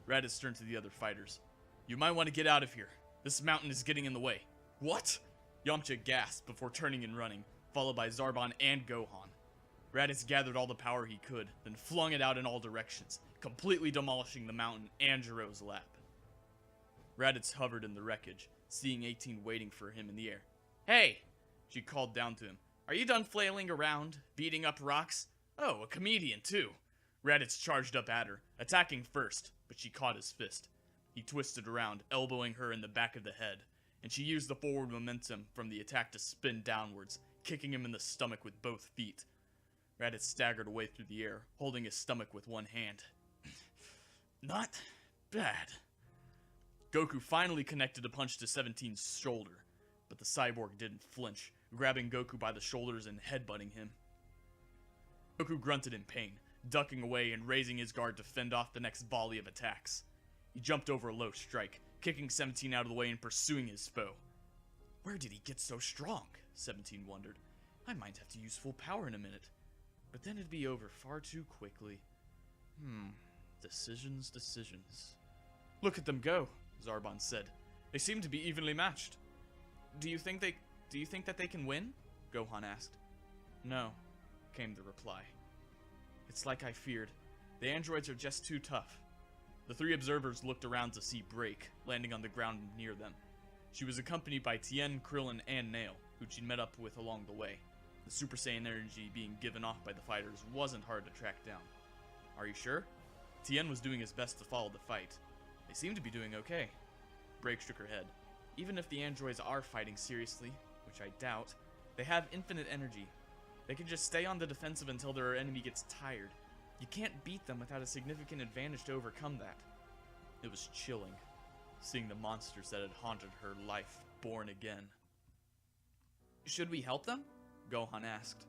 Raditz turned to the other fighters. You might want to get out of here. This mountain is getting in the way. What? Yamcha gasped before turning and running. followed by Zarbon and Gohan. Raditz gathered all the power he could, then flung it out in all directions, completely demolishing the mountain and Gero's lap. Raditz hovered in the wreckage, seeing 18 waiting for him in the air. "Hey!" she called down to him. "Are you done flailing around, beating up rocks? Oh, a comedian too." Raditz charged up at her, attacking first, but she caught his fist. He twisted around, elbowing her in the back of the head, and she used the forward momentum from the attack to spin downwards, kicking him in the stomach with both feet. Raditz staggered away through the air, holding his stomach with one hand. Not bad. Goku finally connected a punch to 17's shoulder, but the cyborg didn't flinch, grabbing Goku by the shoulders and headbutting him. Goku grunted in pain, ducking away and raising his guard to fend off the next volley of attacks. He jumped over a low strike, kicking 17 out of the way and pursuing his foe. Where did he get so strong? 17 wondered. I might have to use full power in a minute, but then it'd be over far too quickly. Decisions. Look at them go, Zarbon said. They seem to be evenly matched. Do you think that they can win? Gohan asked. No, came the reply. It's like I feared. The androids are just too tough. The three observers looked around to see Break, landing on the ground near them. She was accompanied by Tien, Krillin, and Nail, who she'd met up with along the way. The Super Saiyan energy being given off by the fighters wasn't hard to track down. Are you sure? Tien was doing his best to follow the fight. They seem to be doing okay. Break shook her head. Even if the androids are fighting seriously, which I doubt, they have infinite energy. They can just stay on the defensive until their enemy gets tired. You can't beat them without a significant advantage to overcome that. It was chilling, seeing the monsters that had haunted her life born again. Should we help them? Gohan asked.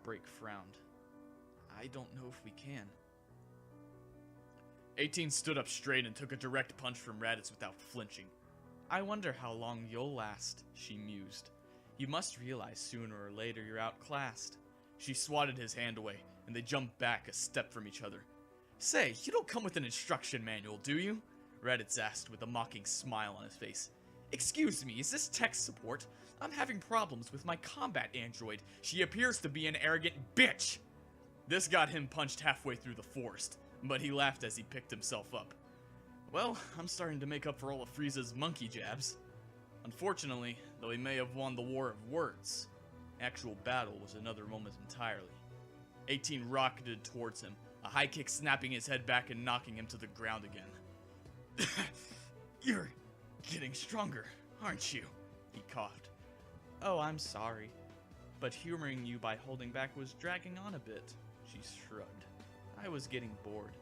Break frowned. I don't know if we can. 18 stood up straight and took a direct punch from Raditz without flinching. I wonder how long you'll last, she mused. You must realize sooner or later you're outclassed. She swatted his hand away, and they jumped back a step from each other. Say, you don't come with an instruction manual, do you? Raditz asked with a mocking smile on his face. Excuse me, is this tech support? I'm having problems with my combat android. She appears to be an arrogant bitch. This got him punched halfway through the forest, but he laughed as he picked himself up. Well, I'm starting to make up for all of Frieza's monkey jabs. Unfortunately, though he may have won the war of words, actual battle was another moment entirely. 18 rocketed towards him, a high kick snapping his head back and knocking him to the ground again. You're getting stronger, aren't you? He coughed. Oh, I'm sorry, but humoring you by holding back was dragging on a bit, she shrugged. I was getting bored.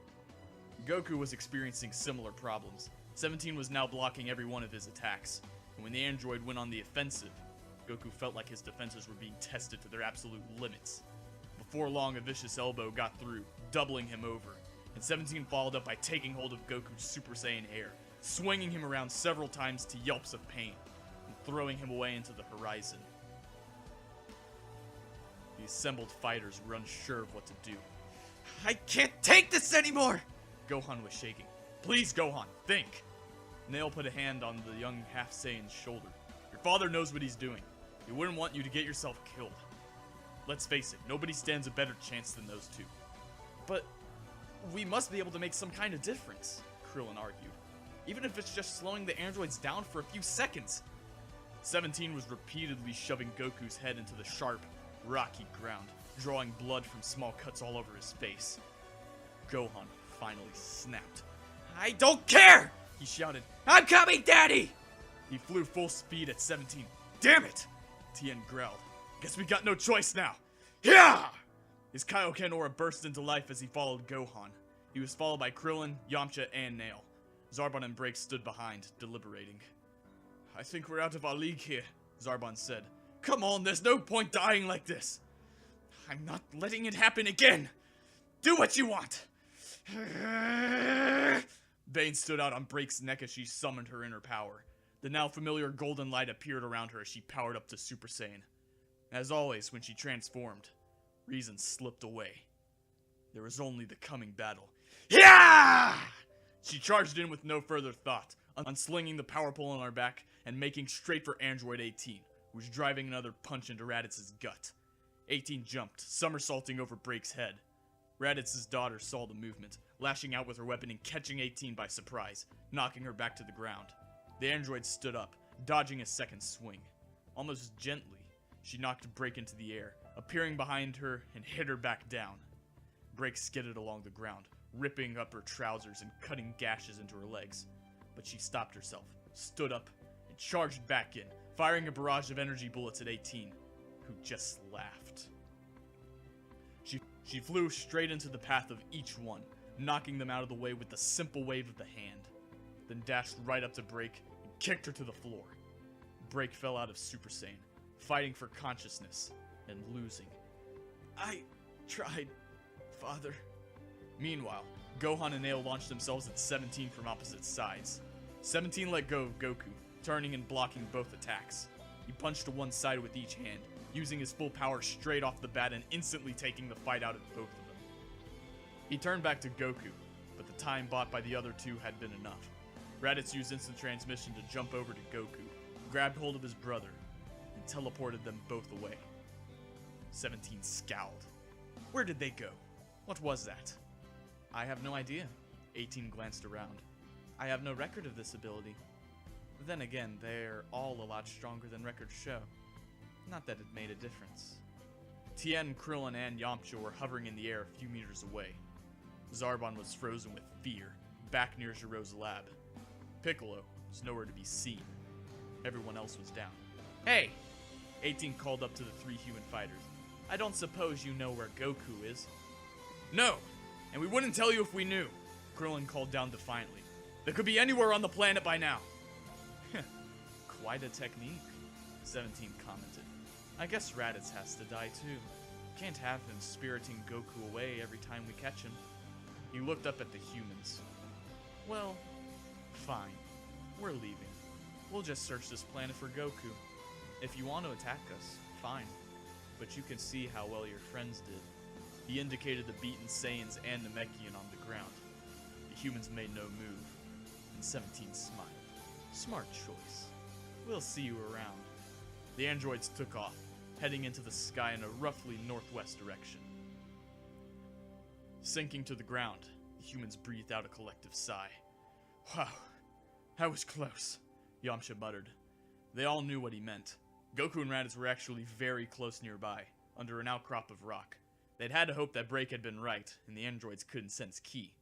Goku was experiencing similar problems. 17 was now blocking every one of his attacks, and when the android went on the offensive, Goku felt like his defenses were being tested to their absolute limits. Before long, a vicious elbow got through, doubling him over, and 17 followed up by taking hold of Goku's Super Saiyan hair, swinging him around several times to yelps of pain, and throwing him away into the horizon. The assembled fighters were unsure of what to do. I can't take this anymore! Gohan was shaking. Please, Gohan, think! Nail put a hand on the young half-Saiyan's shoulder. Your father knows what he's doing. He wouldn't want you to get yourself killed. Let's face it, nobody stands a better chance than those two. But we must be able to make some kind of difference, Krillin argued. Even if it's just slowing the androids down for a few seconds. 17 was repeatedly shoving Goku's head into the sharp, rocky ground, drawing blood from small cuts all over his face. Gohan finally snapped. I don't care! He shouted. I'm coming, Daddy! He flew full speed at 17. Damn it! Tien growled. Guess we got no choice now. Yeah! His Kaioken aura burst into life as he followed Gohan. He was followed by Krillin, Yamcha, and Nail. Zarbon and Break stood behind, deliberating. I think we're out of our league here, Zarbon said. Come on, there's no point dying like this. I'm not letting it happen again. Do what you want. Bane stood out on Break's neck as she summoned her inner power. The now familiar golden light appeared around her as she powered up to Super Saiyan. As always, when she transformed, reason slipped away. There was only the coming battle. Yeah! She charged in with no further thought, unslinging the power pole on her back and making straight for Android 18, who was driving another punch into Raditz's gut. 18 jumped, somersaulting over Break's head. Raditz's daughter saw the movement, lashing out with her weapon and catching 18 by surprise, knocking her back to the ground. The android stood up, dodging a second swing. Almost gently, she knocked Break into the air, appearing behind her and hit her back down. Break skidded along the ground, ripping up her trousers and cutting gashes into her legs. But she stopped herself, stood up, and charged back in, firing a barrage of energy bullets at 18, who just laughed. She flew straight into the path of each one, knocking them out of the way with a simple wave of the hand, then dashed right up to Break and kicked her to the floor. Break fell out of Super Saiyan, fighting for consciousness and losing. "I tried, Father." Meanwhile, Gohan and Nail launched themselves at 17 from opposite sides. 17 let go of Goku, turning and blocking both attacks. He punched to one side with each hand, using his full power straight off the bat and instantly taking the fight out of both of them. He turned back to Goku, but the time bought by the other two had been enough. Raditz used instant transmission to jump over to Goku, grabbed hold of his brother, and teleported them both away. 17 scowled. Where did they go? What was that? I have no idea. 18 glanced around. I have no record of this ability. Then again, they're all a lot stronger than records show. Not that it made a difference. Tien, Krillin, and Yamcha were hovering in the air a few meters away. Zarbon was frozen with fear, back near Gero's lab. Piccolo was nowhere to be seen. Everyone else was down. Hey! 18 called up to the three human fighters. I don't suppose you know where Goku is? No! And we wouldn't tell you if we knew, Krillin called down defiantly. They could be anywhere on the planet by now. Quite a technique, 17 commented. I guess Raditz has to die too. Can't have him spiriting Goku away every time we catch him. He looked up at the humans. Well, fine. We're leaving. We'll just search this planet for Goku. If you want to attack us, fine. But you can see how well your friends did. He indicated the beaten Saiyans and Namekian on the ground. The humans made no move, and 17 smiled. Smart choice. We'll see you around. The androids took off, heading into the sky in a roughly northwest direction. Sinking to the ground, the humans breathed out a collective sigh. Wow, that was close, Yamcha muttered. They all knew what he meant. Goku and Raditz were actually very close nearby, under an outcrop of rock. They'd had to hope that Break had been right, and the androids couldn't sense Ki.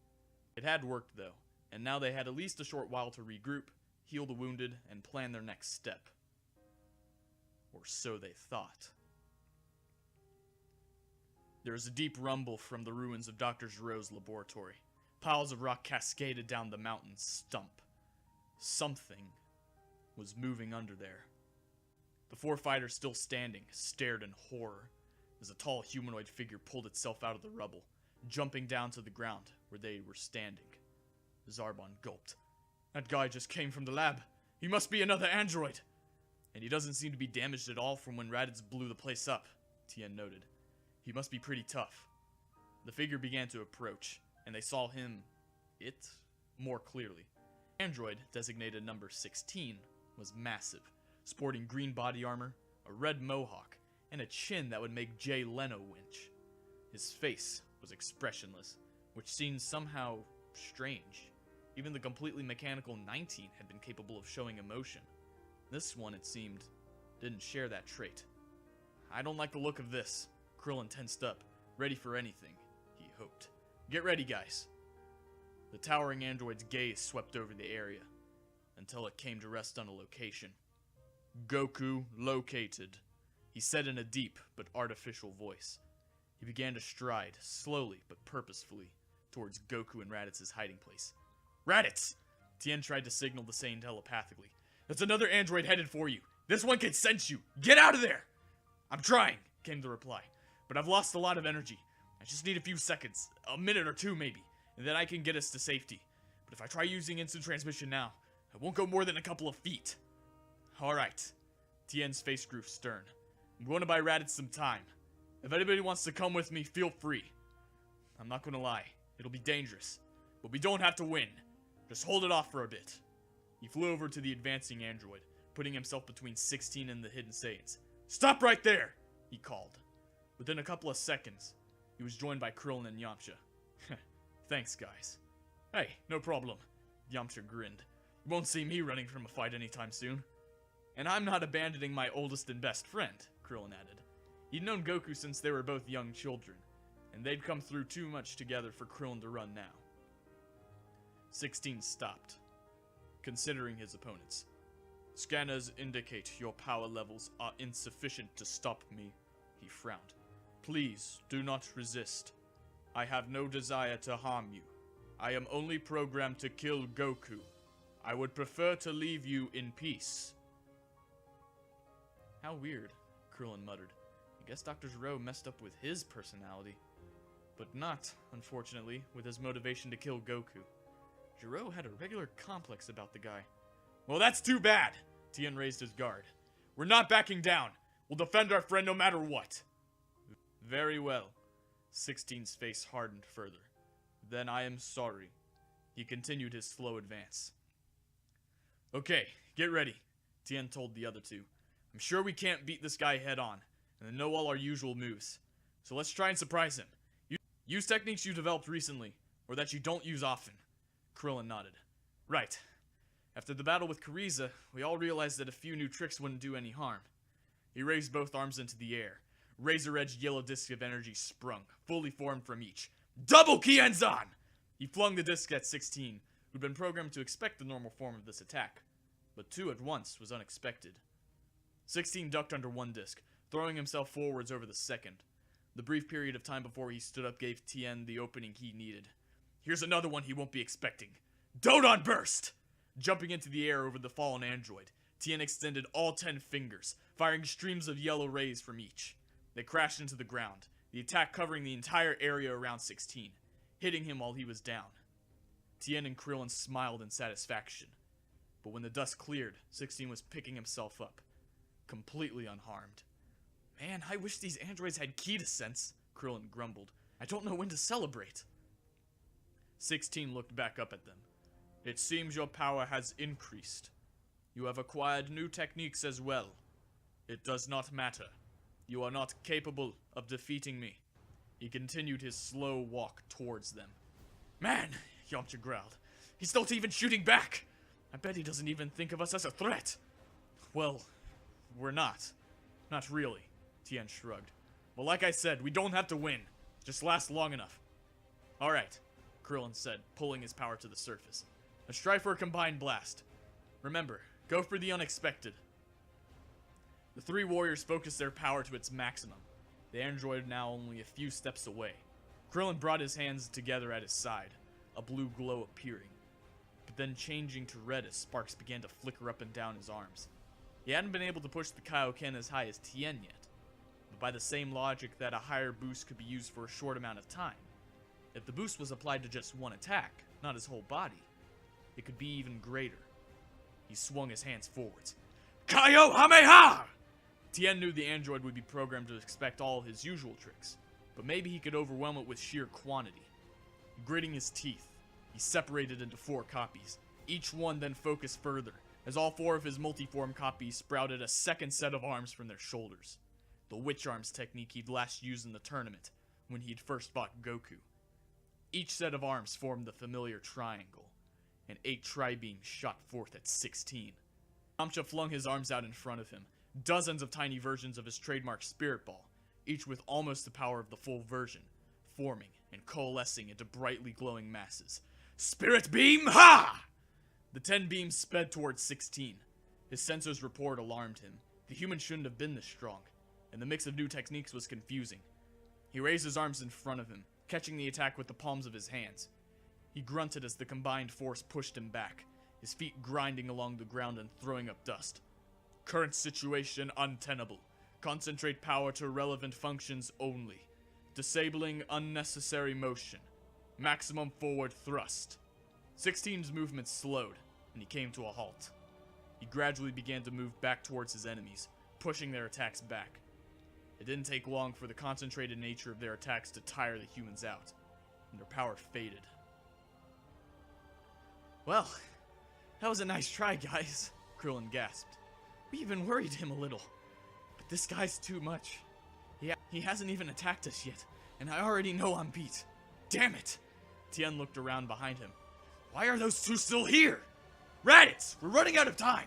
It had worked, though, and now they had at least a short while to regroup, heal the wounded, and plan their next step. Or so they thought. There was a deep rumble from the ruins of Dr. Gero's laboratory. Piles of rock cascaded down the mountain's stump. Something was moving under there. The four fighters still standing stared in horror as a tall humanoid figure pulled itself out of the rubble, jumping down to the ground where they were standing. Zarbon gulped. That guy just came from the lab. He must be another android. And he doesn't seem to be damaged at all from when Raditz blew the place up, Tien noted. He must be pretty tough. The figure began to approach, and they saw it, more clearly. Android, designated number 16, was massive, sporting green body armor, a red mohawk, and a chin that would make Jay Leno winch. His face was expressionless, which seemed somehow strange. Even the completely mechanical 19 had been capable of showing emotion. This one, it seemed, didn't share that trait. I don't like the look of this. Krillin tensed up, ready for anything, he hoped. Get ready, guys. The towering android's gaze swept over the area, until it came to rest on a location. Goku located, he said in a deep but artificial voice. He began to stride, slowly but purposefully, towards Goku and Raditz's hiding place. Raditz! Tien tried to signal the Saiyan telepathically. There's another android headed for you. This one can sense you. Get out of there! I'm trying, came the reply. But I've lost a lot of energy. I just need a few seconds, a minute or two maybe, and then I can get us to safety. But if I try using instant transmission now, I won't go more than a couple of feet. Alright. Tien's face grew stern. I'm going to buy Raditz some time. If anybody wants to come with me, feel free. I'm not going to lie. It'll be dangerous. But we don't have to win. Just hold it off for a bit. He flew over to the advancing android, putting himself between 16 and the Hidden Saiyans. "Stop right there!" he called. Within a couple of seconds, he was joined by Krillin and Yamcha. "Thanks, guys." "Hey, no problem," Yamcha grinned. "You won't see me running from a fight anytime soon." "And I'm not abandoning my oldest and best friend," Krillin added. He'd known Goku since they were both young children, and they'd come through too much together for Krillin to run now. 16 stopped, considering his opponents. "Scanners indicate your power levels are insufficient to stop me," he frowned. "Please, do not resist. I have no desire to harm you. I am only programmed to kill Goku. I would prefer to leave you in peace." "How weird," Krillin muttered. "I guess Dr. Gero messed up with his personality. But not, unfortunately, with his motivation to kill Goku. Gero had a regular complex about the guy." "Well, that's too bad!" Tien raised his guard. "We're not backing down. We'll defend our friend no matter what." "Very well." 16's face hardened further. "Then I am sorry." He continued his slow advance. "Okay, get ready," Tien told the other two. "I'm sure we can't beat this guy head on, and I know all our usual moves. So let's try and surprise him. Use techniques you developed recently, or that you don't use often." Krillin nodded. "Right. After the battle with Frieza, we all realized that a few new tricks wouldn't do any harm." He raised both arms into the air. Razor-edged yellow discs of energy sprung, fully formed from each. "Double Kienzan!" He flung the disc at 16, who'd been programmed to expect the normal form of this attack. But two at once was unexpected. 16 ducked under one disc, throwing himself forwards over the second. The brief period of time before he stood up gave Tien the opening he needed. "Here's another one he won't be expecting. Dodon Burst!" Jumping into the air over the fallen android, Tien extended all 10 fingers, firing streams of yellow rays from each. They crashed into the ground, the attack covering the entire area around 16, hitting him while he was down. Tien and Krillin smiled in satisfaction. But when the dust cleared, 16 was picking himself up, completely unharmed. "Man, I wish these androids had ki sense," Krillin grumbled. "I don't know when to celebrate." 16 looked back up at them. "It seems your power has increased. You have acquired new techniques as well. It does not matter. You are not capable of defeating me." He continued his slow walk towards them. "Man," Yamcha growled. "He's not even shooting back! I bet he doesn't even think of us as a threat." "Well, we're not. Not really," Tien shrugged. "Well, like I said, we don't have to win. Just last long enough." "Alright," Krillin said, pulling his power to the surface. "Let's try for a combined blast. Remember, go for the unexpected." The three warriors focused their power to its maximum, the android now only a few steps away. Krillin brought his hands together at his side, a blue glow appearing. But then changing to red as sparks began to flicker up and down his arms. He hadn't been able to push the Kaioken as high as Tien yet, but by the same logic that a higher boost could be used for a short amount of time. If the boost was applied to just one attack, not his whole body, it could be even greater. He swung his hands forwards. Kaiohameha! Tien knew the android would be programmed to expect all his usual tricks, but maybe he could overwhelm it with sheer quantity. Gritting his teeth, he separated into 4 copies, each one then focused further, as all 4 of his multiform copies sprouted a second set of arms from their shoulders. The witch arms technique he'd last used in the tournament, when he'd first fought Goku. Each set of arms formed the familiar triangle, and 8 tri-beams shot forth at 16. Yamcha flung his arms out in front of him, dozens of tiny versions of his trademark Spirit Ball, each with almost the power of the full version, forming and coalescing into brightly glowing masses. Spirit Beam, ha! The 10 beams sped towards 16. His sensor's report alarmed him. The human shouldn't have been this strong, and the mix of new techniques was confusing. He raised his arms in front of him, catching the attack with the palms of his hands. He grunted as the combined force pushed him back, his feet grinding along the ground and throwing up dust. Current situation untenable. Concentrate power to relevant functions only. Disabling unnecessary motion. Maximum forward thrust. 16's movement slowed, and he came to a halt. He gradually began to move back towards his enemies, pushing their attacks back. It didn't take long for the concentrated nature of their attacks to tire the humans out, and their power faded. "Well, that was a nice try, guys," Krillin gasped. We even worried him a little. But this guy's too much. He hasn't even attacked us yet, and I already know I'm beat. Damn it! Tien looked around behind him. Why are those two still here? Raditz, we're running out of time!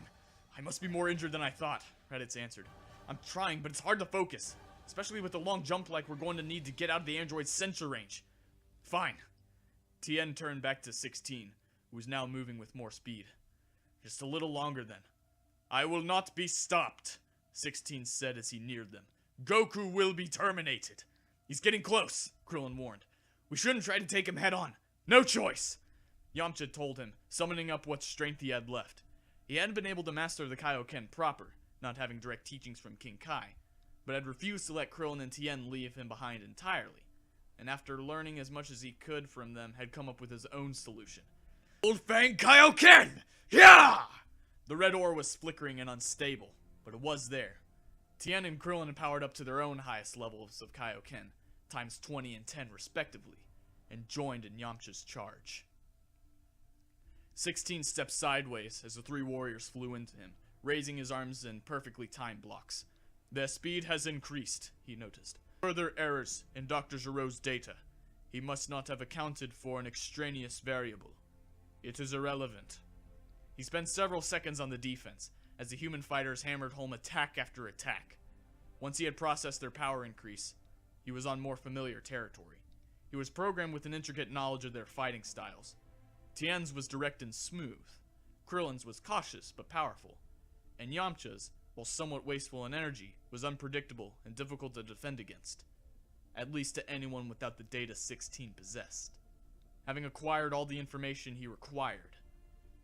I must be more injured than I thought, Raditz answered. I'm trying, but it's hard to focus, especially with the long jump like we're going to need to get out of the android's sensor range. Fine. Tien turned back to 16, who was now moving with more speed. Just a little longer then. I will not be stopped, 16 said as he neared them. Goku will be terminated. He's getting close, Krillin warned. We shouldn't try to take him head on. No choice. Yamcha told him, summoning up what strength he had left. He hadn't been able to master the Kaioken proper, not having direct teachings from King Kai, but had refused to let Krillin and Tien leave him behind entirely, and after learning as much as he could from them, had come up with his own solution. Old Fang Kaioken! Yeah! The red ore was flickering and unstable, but it was there. Tien and Krillin had powered up to their own highest levels of Kaioken, times 20 and 10 respectively, and joined in Yamcha's charge. 16 stepped sideways as the three warriors flew into him, raising his arms in perfectly timed blocks. Their speed has increased, he noticed. Further errors in Dr. Gero's data. He must not have accounted for an extraneous variable. It is irrelevant. He spent several seconds on the defense, as the human fighters hammered home attack after attack. Once he had processed their power increase, he was on more familiar territory. He was programmed with an intricate knowledge of their fighting styles. Tien's was direct and smooth. Krillin's was cautious but powerful. And Yamcha's, while somewhat wasteful in energy, was unpredictable and difficult to defend against. At least to anyone without the data 16 possessed. Having acquired all the information he required,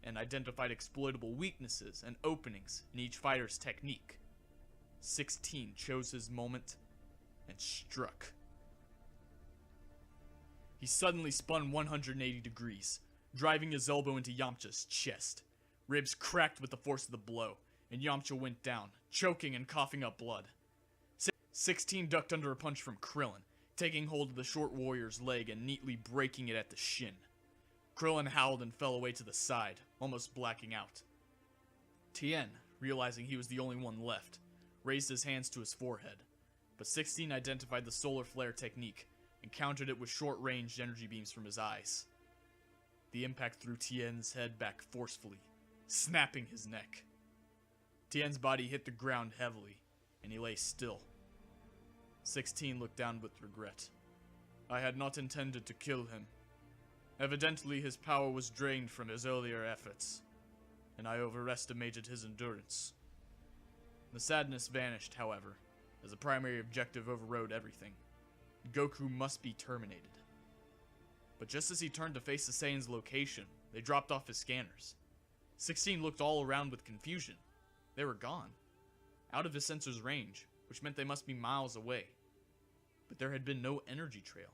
and identified exploitable weaknesses and openings in each fighter's technique, 16 chose his moment and struck. He suddenly spun 180 degrees, driving his elbow into Yamcha's chest. Ribs cracked with the force of the blow, and Yamcha went down, choking and coughing up blood. 16 ducked under a punch from Krillin, taking hold of the short warrior's leg and neatly breaking it at the shin. Krillin howled and fell away to the side, almost blacking out. Tien, realizing he was the only one left, raised his hands to his forehead, but 16 identified the solar flare technique and countered it with short-range energy beams from his eyes. The impact threw Tien's head back forcefully, snapping his neck. Tien's body hit the ground heavily, and he lay still. 16 looked down with regret. I had not intended to kill him. Evidently his power was drained from his earlier efforts, and I overestimated his endurance. The sadness vanished, however, as the primary objective overrode everything. Goku must be terminated. But just as he turned to face the Saiyan's location, they dropped off his scanners. 16 looked all around with confusion. They were gone, out of his sensor's range, which meant they must be miles away. But there had been no energy trail.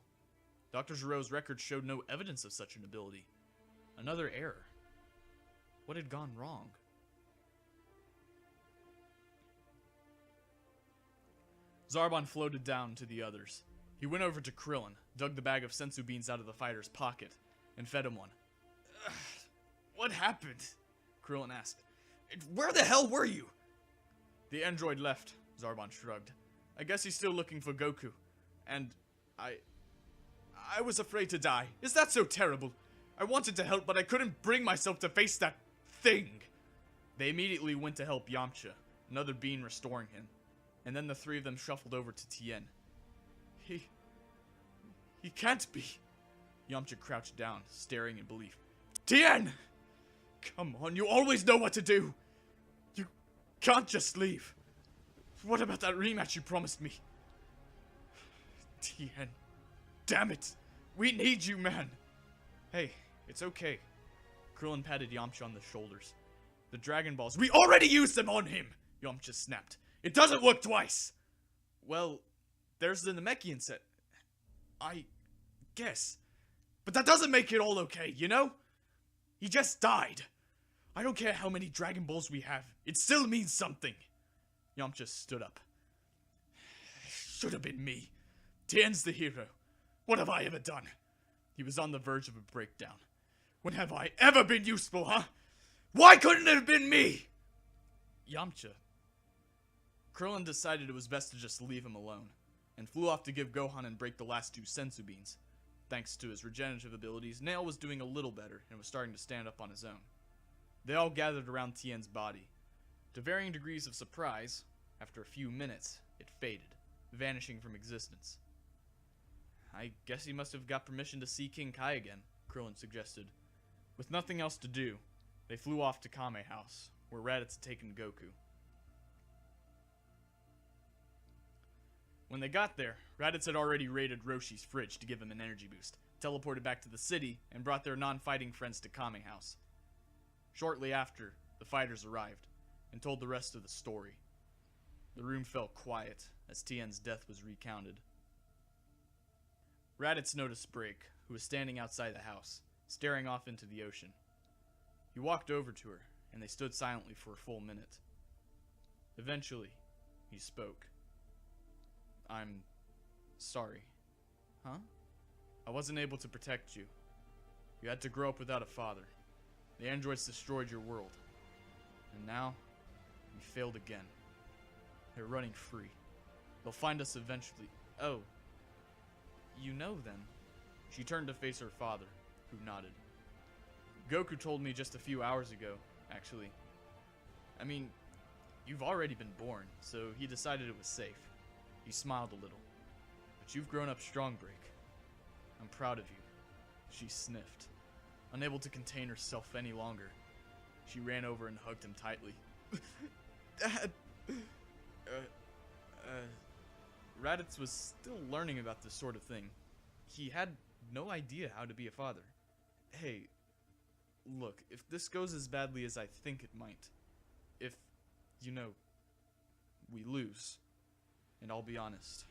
Dr. Gero's record showed no evidence of such an ability. Another error. What had gone wrong? Zarbon floated down to the others. He went over to Krillin, dug the bag of sensu beans out of the fighter's pocket, and fed him one. What happened? Krillin asked. Where the hell were you? The android left, Zarbon shrugged. I guess he's still looking for Goku. And I was afraid to die. Is that so terrible? I wanted to help, but I couldn't bring myself to face that thing. They immediately went to help Yamcha, another being restoring him. And then the three of them shuffled over to Tien. He can't be. Yamcha crouched down, staring in belief. Tien! Come on, you always know what to do. You can't just leave. What about that rematch you promised me? Tien, damn it. We need you, man. Hey, it's okay. Krillin patted Yamcha on the shoulders. The Dragon Balls, we already used them on him! Yamcha snapped. It doesn't work twice! Well, there's the Namekian set. I guess. But that doesn't make it all okay, you know? He just died. I don't care how many Dragon Balls we have. It still means something. Yamcha stood up. Should have been me. Tien's the hero. What have I ever done? He was on the verge of a breakdown. When have I ever been useful, huh? Why couldn't it have been me? Yamcha, Krillin decided it was best to just leave him alone, and flew off to give Gohan and break the last 2 senzu beans. Thanks to his regenerative abilities, Nail was doing a little better and was starting to stand up on his own. They all gathered around Tien's body. To varying degrees of surprise, after a few minutes, it faded, vanishing from existence. I guess he must have got permission to see King Kai again, Krillin suggested. With nothing else to do, they flew off to Kame House, where Raditz had taken Goku. When they got there, Raditz had already raided Roshi's fridge to give him an energy boost, teleported back to the city, and brought their non-fighting friends to Kame House. Shortly after, the fighters arrived, and told the rest of the story. The room fell quiet as Tien's death was recounted. Raditz noticed Break, who was standing outside the house, staring off into the ocean. He walked over to her, and they stood silently for a full minute. Eventually, he spoke. I'm sorry. Huh? I wasn't able to protect you. You had to grow up without a father. The androids destroyed your world. And now, we failed again. They're running free. They'll find us eventually. Oh. You know then. She turned to face her father, who nodded. Goku told me just a few hours ago, actually. I mean, you've already been born, so he decided it was safe. He smiled a little. But you've grown up strong, Break. I'm proud of you. She sniffed. Unable to contain herself any longer, she ran over and hugged him tightly. Dad! Raditz was still learning about this sort of thing. He had no idea how to be a father. Hey, look, if this goes as badly as I think it might, if, we lose, and I'll be honest,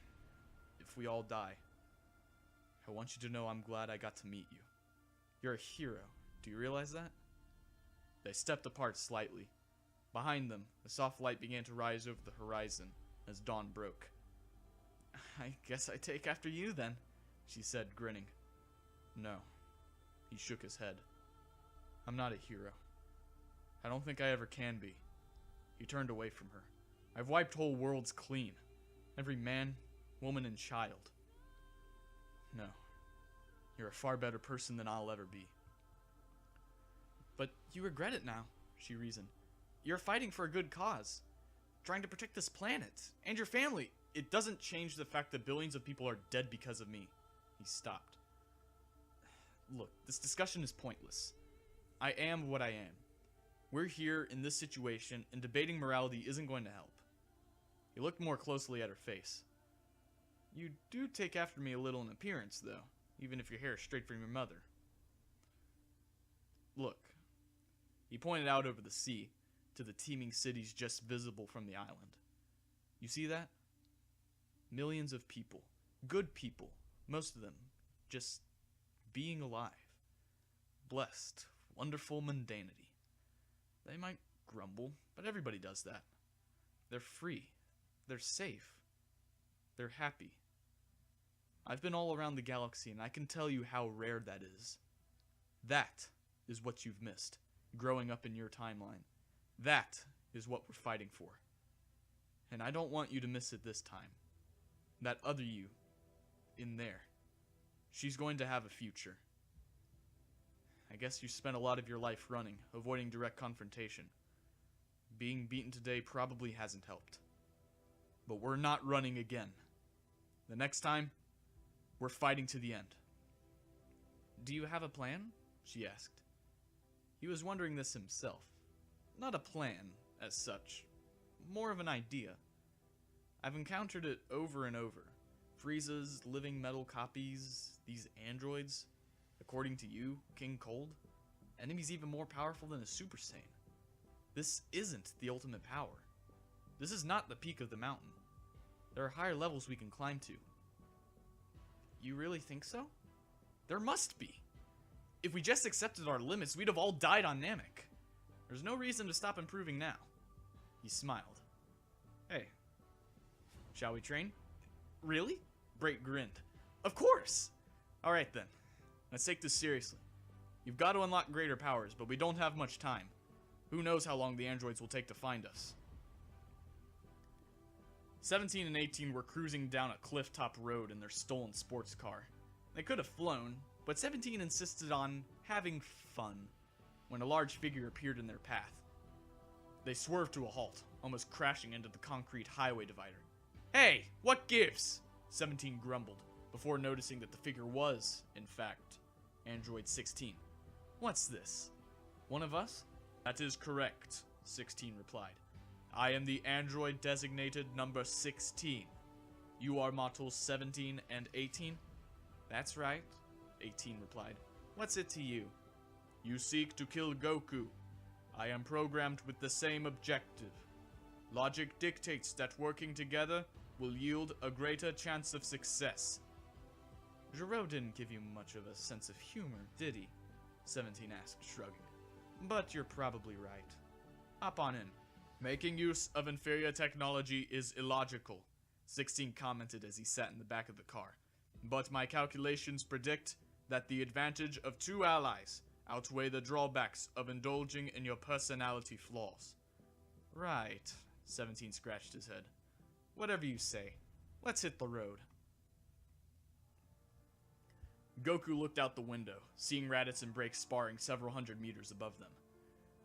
if we all die, I want you to know I'm glad I got to meet you. You're a hero. Do you realize that? They stepped apart slightly. Behind them, a soft light began to rise over the horizon as dawn broke. I guess I take after you then, she said, grinning. No. He shook his head. I'm not a hero. I don't think I ever can be. He turned away from her. I've wiped whole worlds clean. Every man, woman, and child. No. You're a far better person than I'll ever be. But you regret it now, she reasoned. You're fighting for a good cause. Trying to protect this planet and your family. It doesn't change the fact that billions of people are dead because of me. He stopped. Look, this discussion is pointless. I am what I am. We're here in this situation, and debating morality isn't going to help. He looked more closely at her face. You do take after me a little in appearance, though, even if your hair is straight from your mother. Look. He pointed out over the sea to the teeming cities just visible from the island. You see that? Millions of people. Good people. Most of them. Just being alive. Blessed. Wonderful mundanity. They might grumble, but everybody does that. They're free. They're safe. They're happy. I've been all around the galaxy, and I can tell you how rare that is. That is what you've missed, growing up in your timeline. That is what we're fighting for. And I don't want you to miss it this time. That other you, in there, she's going to have a future. I guess you spent a lot of your life running, avoiding direct confrontation. Being beaten today probably hasn't helped. But we're not running again. The next time, we're fighting to the end. Do you have a plan? She asked. He was wondering this himself. Not a plan, as such. More of an idea. I've encountered it over and over. Frieza's living metal copies, these androids. According to you, King Cold, enemies even more powerful than a Super Saiyan. This isn't the ultimate power. This is not the peak of the mountain. There are higher levels we can climb to. You really think so? There must be. If we just accepted our limits, we'd have all died on Namek. There's no reason to stop improving now. He smiled. Hey, shall we train? Really? Break grinned. Of course! Alright then. Let's take this seriously. You've got to unlock greater powers, but we don't have much time. Who knows how long the androids will take to find us. 17 and 18 were cruising down a cliff-top road in their stolen sports car. They could have flown, but 17 insisted on having fun when a large figure appeared in their path. They swerved to a halt, almost crashing into the concrete highway divider. "Hey, what gives?" 17 grumbled, before noticing that the figure was, in fact, Android 16. "What's this? One of us?" "That is correct," 16 replied. "I am the android designated number 16. You are models 17 and 18? "That's right," 18 replied. "What's it to you?" "You seek to kill Goku. I am programmed with the same objective. Logic dictates that working together will yield a greater chance of success." "Gero didn't give you much of a sense of humor, did he?" 17 asked, shrugging. "But you're probably right. Hop on in." "Making use of inferior technology is illogical," 16 commented as he sat in the back of the car. "But my calculations predict that the advantage of two allies outweigh the drawbacks of indulging in your personality flaws." "Right," 17 scratched his head. "Whatever you say. Let's hit the road." Goku looked out the window, seeing Raditz and Break sparring several hundred meters above them.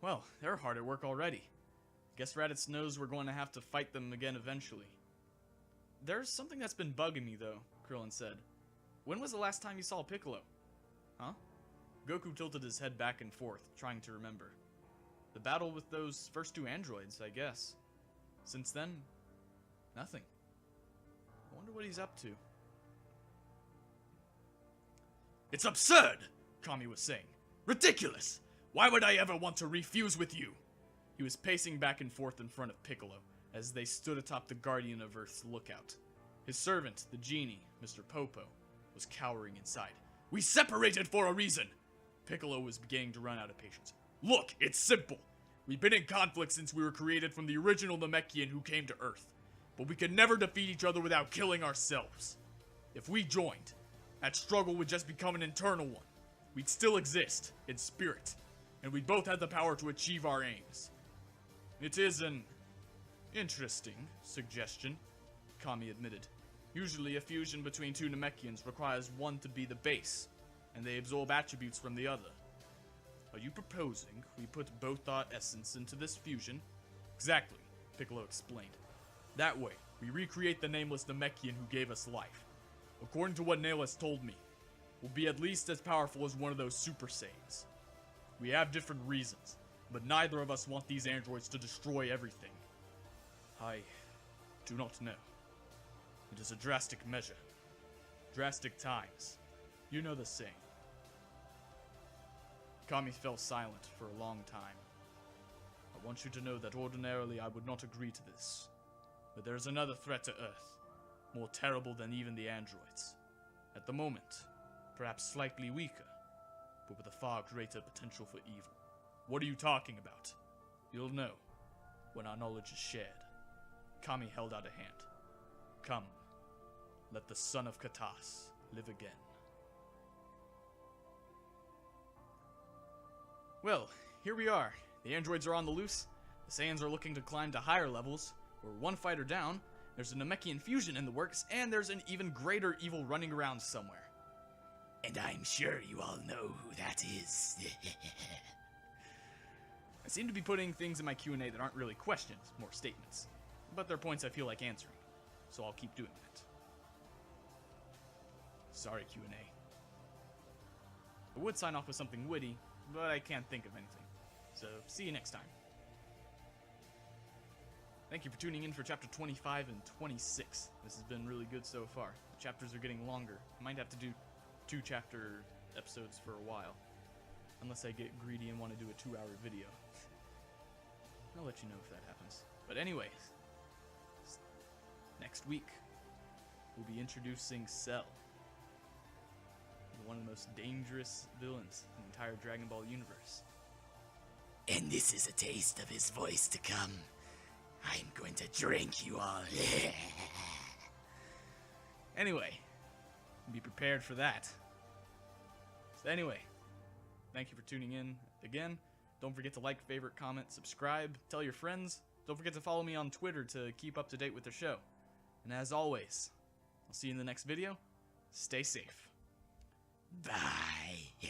"Well, they're hard at work already. Guess Raditz knows we're going to have to fight them again eventually." "There's something that's been bugging me, though," Krillin said. "When was the last time you saw Piccolo?" "Huh?" Goku tilted his head back and forth, trying to remember. "The battle with those first two androids, I guess. Since then, nothing. I wonder what he's up to." "It's absurd," Kami was saying. "Ridiculous! Why would I ever want to refuse with you?" He was pacing back and forth in front of Piccolo, as they stood atop the Guardian of Earth's lookout. His servant, the genie, Mr. Popo, was cowering inside. "We separated for a reason!" Piccolo was beginning to run out of patience. "Look, it's simple. We've been in conflict since we were created from the original Namekian who came to Earth. But we could never defeat each other without killing ourselves. If we joined, that struggle would just become an internal one. We'd still exist, in spirit, and we both had the power to achieve our aims." "It is an interesting suggestion," Kami admitted. "Usually a fusion between two Namekians requires one to be the base, and they absorb attributes from the other. Are you proposing we put both our essence into this fusion?" "Exactly," Piccolo explained. "That way, we recreate the nameless Namekian who gave us life. According to what Nameless told me, we'll be at least as powerful as one of those Super Saiyans. We have different reasons, but neither of us want these androids to destroy everything. I do not know. It is a drastic measure. Drastic times. You know the saying." Kami fell silent for a long time. "I want you to know that ordinarily I would not agree to this. But there is another threat to Earth, more terrible than even the androids. At the moment, perhaps slightly weaker, but with a far greater potential for evil." "What are you talking about?" "You'll know when our knowledge is shared." Kami held out a hand. "Come, let the son of Katas live again." Well, here we are. The androids are on the loose, the Saiyans are looking to climb to higher levels, we're one fighter down, there's a Namekian fusion in the works, and there's an even greater evil running around somewhere. And I'm sure you all know who that is. I seem to be putting things in my Q&A that aren't really questions, more statements. But they're points I feel like answering, so I'll keep doing that. Sorry, Q&A. I would sign off with something witty, but I can't think of anything. So, see you next time. Thank you for tuning in for Chapter 25 and 26. This has been really good so far. The chapters are getting longer. I might have to do 2 chapter episodes for a while. Unless I get greedy and want to do a 2-hour video. I'll let you know if that happens. But anyway, next week, we'll be introducing Cell. One of the most dangerous villains in the entire Dragon Ball universe. And this is a taste of his voice to come. I'm going to drink you all. Anyway, be prepared for that. So anyway, thank you for tuning in again. Don't forget to like, favorite, comment, subscribe, tell your friends. Don't forget to follow me on Twitter to keep up to date with the show. And as always, I'll see you in the next video. Stay safe. Bye.